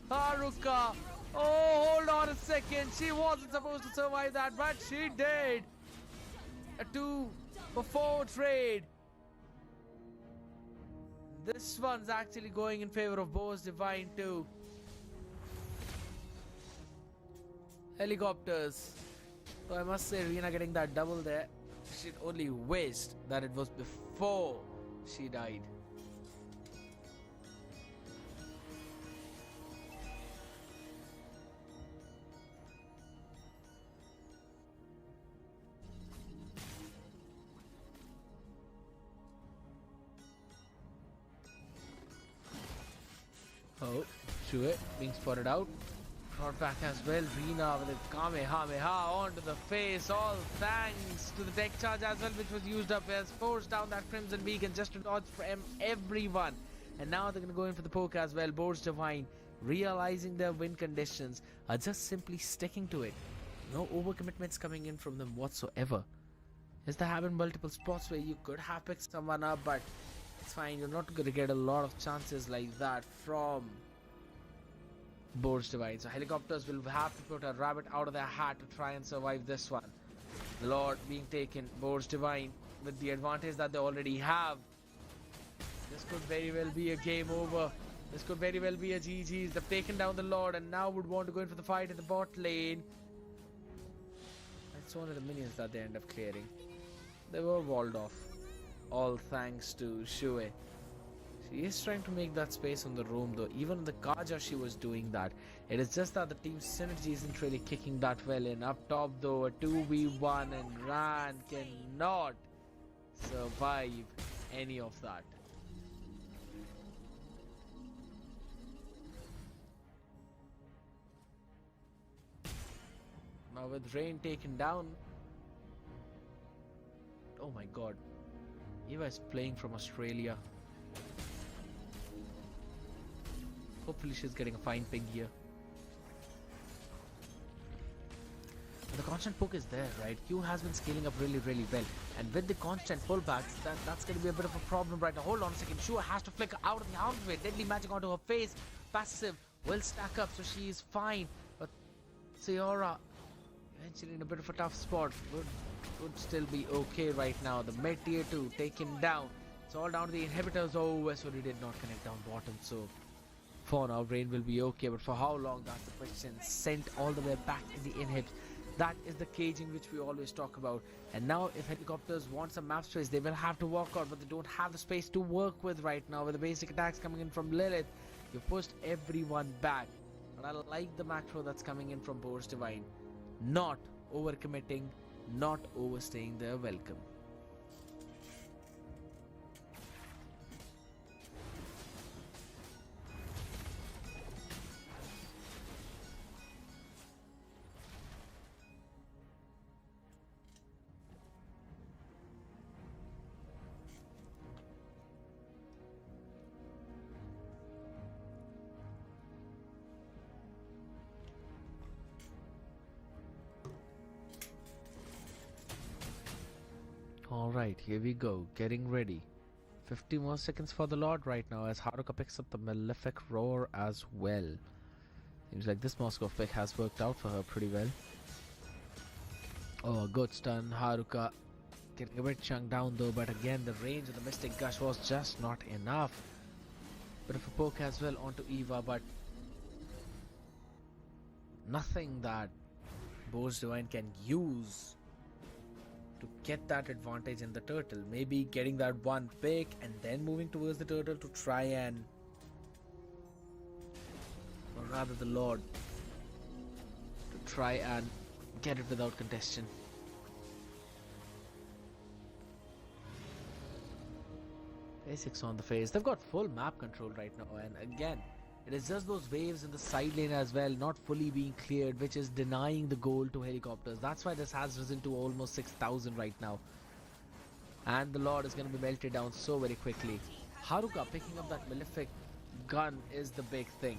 Haruka. Oh, hold on a second. She wasn't supposed to survive that, but she did. A 2-for-4 trade. This one's actually going in favor of Bo's Divine too. Helicopters. So I must say, Rina getting that double there. She only wished that it was before she died. Oh, Shuet being spotted out. Brought back as well. Rina with a Kamehameha onto the face. All thanks to the deck charge as well, which was used up as forced down that Crimson Beacon just to dodge from everyone. And now they're going to go in for the poke as well. Boards Divine, realizing their win conditions, are just simply sticking to it. No overcommitments coming in from them whatsoever. Yes, there have been multiple spots where you could have picked someone up, but it's fine. You're not going to get a lot of chances like that from Boards Divine. So helicopters will have to put a rabbit out of their hat to try and survive this one. The Lord being taken. Boards Divine with the advantage that they already have. This could very well be a game over. This could very well be a GG's. They've taken down the Lord and now would want to go in for the fight in the bot lane. That's one of the minions that they end up clearing. They were walled off. All thanks to Shui. She is trying to make that space on the room though. Even on the Kaja she was doing that. It is just that the team's synergy isn't really kicking that well in. Up top though, a 2v1 and Ran cannot survive any of that. Now with Rain taken down. Oh my god. Eva is playing from Australia. Hopefully she's getting a fine ping here. The constant poke is there, right? Q has been scaling up really well. And with the constant pullbacks, that's going to be a bit of a problem right now. Hold on a second. Shua has to flicker out of the arm's way. Deadly magic onto her face. Passive will stack up, so she is fine. But Sayora eventually in a bit of a tough spot. Would still be okay right now. The mid tier 2 taken down. It's all down to the inhibitors. Oh, SOD did not connect down bottom, so for now Rain will be okay, but for how long, that's the question. Sent all the way back in the inhibs. That is the caging which we always talk about. And now if helicopters want some map space, they will have to walk out, but they don't have the space to work with right now. With the basic attacks coming in from Lilith, you pushed everyone back. But I like the macro that's coming in from Boards Divine. Not overcommitting, not overstaying their welcome. Alright, here we go. Getting ready. 50 more seconds for the Lord right now as Haruka picks up the Malefic Roar as well. Seems like this Moscow pick has worked out for her pretty well. Oh, good stun. Haruka getting a bit chunked down though, but again the range of the Mystic Gush was just not enough. Bit of a poke as well onto Eva, but nothing that Boar's Divine can use to get that advantage in the turtle. Maybe getting that one pick and then moving towards the turtle to try and, or rather the Lord, to try and get it without contention. Basics on the face. They've got full map control right now, and again it is just those waves in the side lane as well not fully being cleared, which is denying the goal to helicopters. That's why this has risen to almost 6,000 right now, and the Lord is going to be melted down so very quickly. Haruka picking up that Malefic gun is the big thing.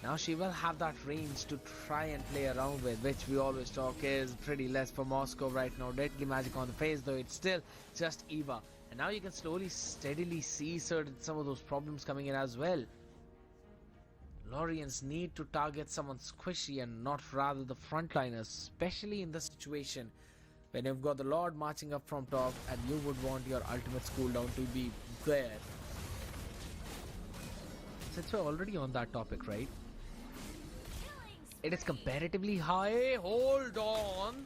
Now she will have that range to try and play around with, which we always talk is pretty less for Moscow right now. Deadly magic on the face though, it's still just Eva. And now you can slowly, steadily see some of those problems coming in as well. Lorians need to target someone squishy and not rather the frontliners, especially in this situation when you've got the Lord marching up from top and you would want your ultimate cooldown to be there. Since we're already on that topic, right? It is comparatively high. Hold on.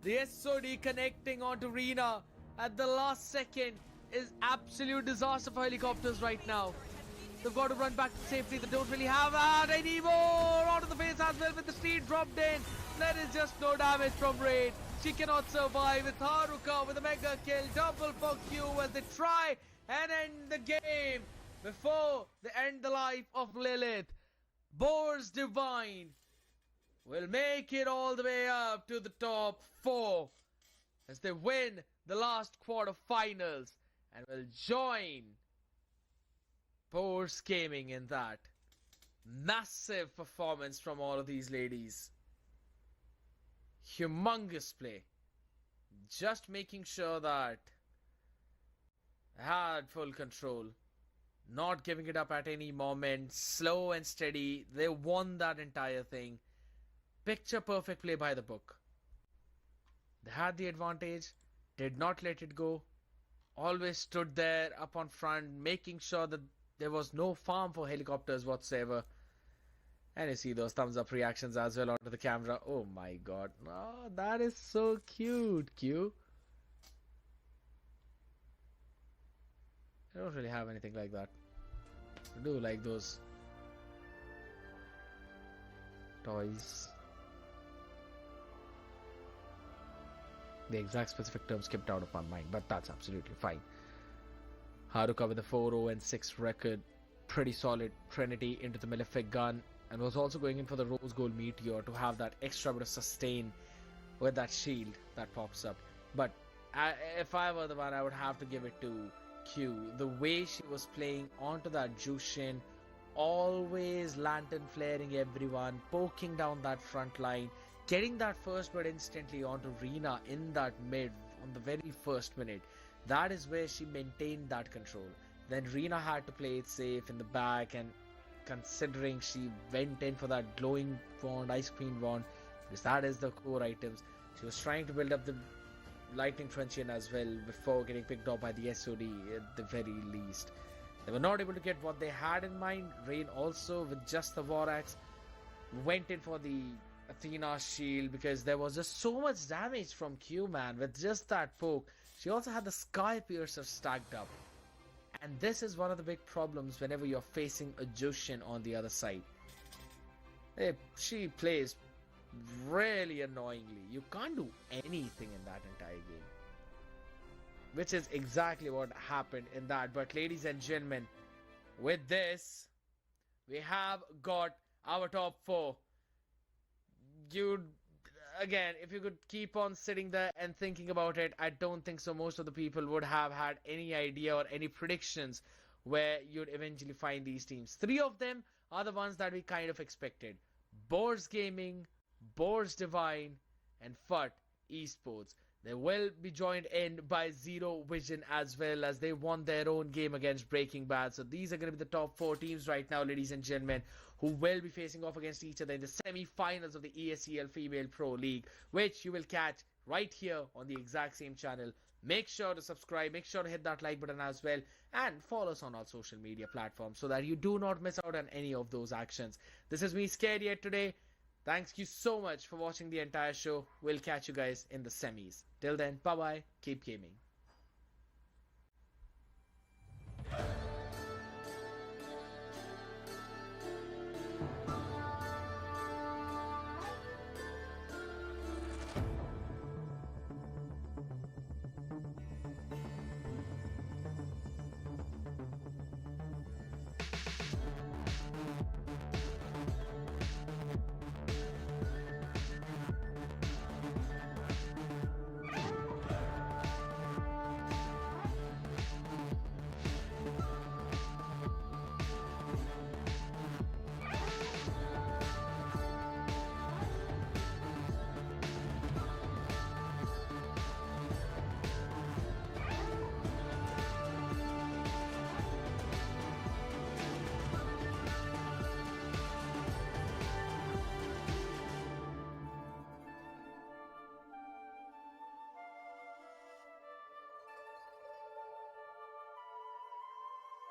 The SOD connecting onto Rina at the last second is absolute disaster for helicopters right now. They've got to run back to safety. They don't really have that anymore. Onto the face as well with the speed dropped in. There is just no damage from Raid. She cannot survive with Haruka with a mega kill. Double for Q as they try and end the game before they end the life of Lilith. Boar's Divine will make it all the way up to the top 4 as they win the last quarterfinals and will join Boar's Gaming in that. Massive performance from all of these ladies. Humongous play. Just making sure that they had full control. Not giving it up at any moment. Slow and steady. They won that entire thing. Picture perfect play by the book. They had the advantage. Did not let it go. Always stood there up on front, making sure that there was no farm for helicopters whatsoever. And you see those thumbs up reactions as well onto the camera. Oh my god. Oh, that is so cute, Q. I don't really have anything like that. I do like those toys. The exact specific term skipped out of my mind, but that's absolutely fine. Haruka with a 4-0 and 6 record. Pretty solid Trinity into the Malefic gun, and was also going in for the Rose Gold Meteor to have that extra bit of sustain with that shield that pops up. But if I were the one, I would have to give it to Q. The way she was playing onto that Jushin, always lantern flaring everyone, poking down that front line, getting that first blood instantly onto Rina in that mid on the very first minute. That is where she maintained that control. Then Rina had to play it safe in the back, and considering she went in for that glowing wand, Ice Queen wand, because that is the core items, she was trying to build up the Lightning Truncheon as well before getting picked up by the SOD at the very least. They were not able to get what they had in mind. Rain also, with just the War Axe, went in for the Athena shield because there was just so much damage from Q, man, with just that poke. She also had the Sky Piercer stacked up. And this is one of the big problems whenever you're facing a Jushin on the other side. She plays really annoyingly. You can't do anything in that entire game. Which is exactly what happened in that. But ladies and gentlemen, with this, we have got our top 4. Again, if you could keep on sitting there and thinking about it, I don't think so most of the people would have had any idea or any predictions where you'd eventually find these teams. 3 of them are the ones that we kind of expected. Boar's Gaming, Boar's Divine, and FUT Esports. They will be joined in by Zero Vision as well, as they won their own game against Breaking Bad. So these are going to be the top 4 teams right now, ladies and gentlemen, who will be facing off against each other in the semi-finals of the ESEL Female Pro League, which you will catch right here on the exact same channel. Make sure to subscribe, make sure to hit that like button as well, and follow us on our social media platforms so that you do not miss out on any of those actions. This is me, Scared Yet, today. Thank you so much for watching the entire show. We'll catch you guys in the semis. Till then, bye-bye. Keep gaming.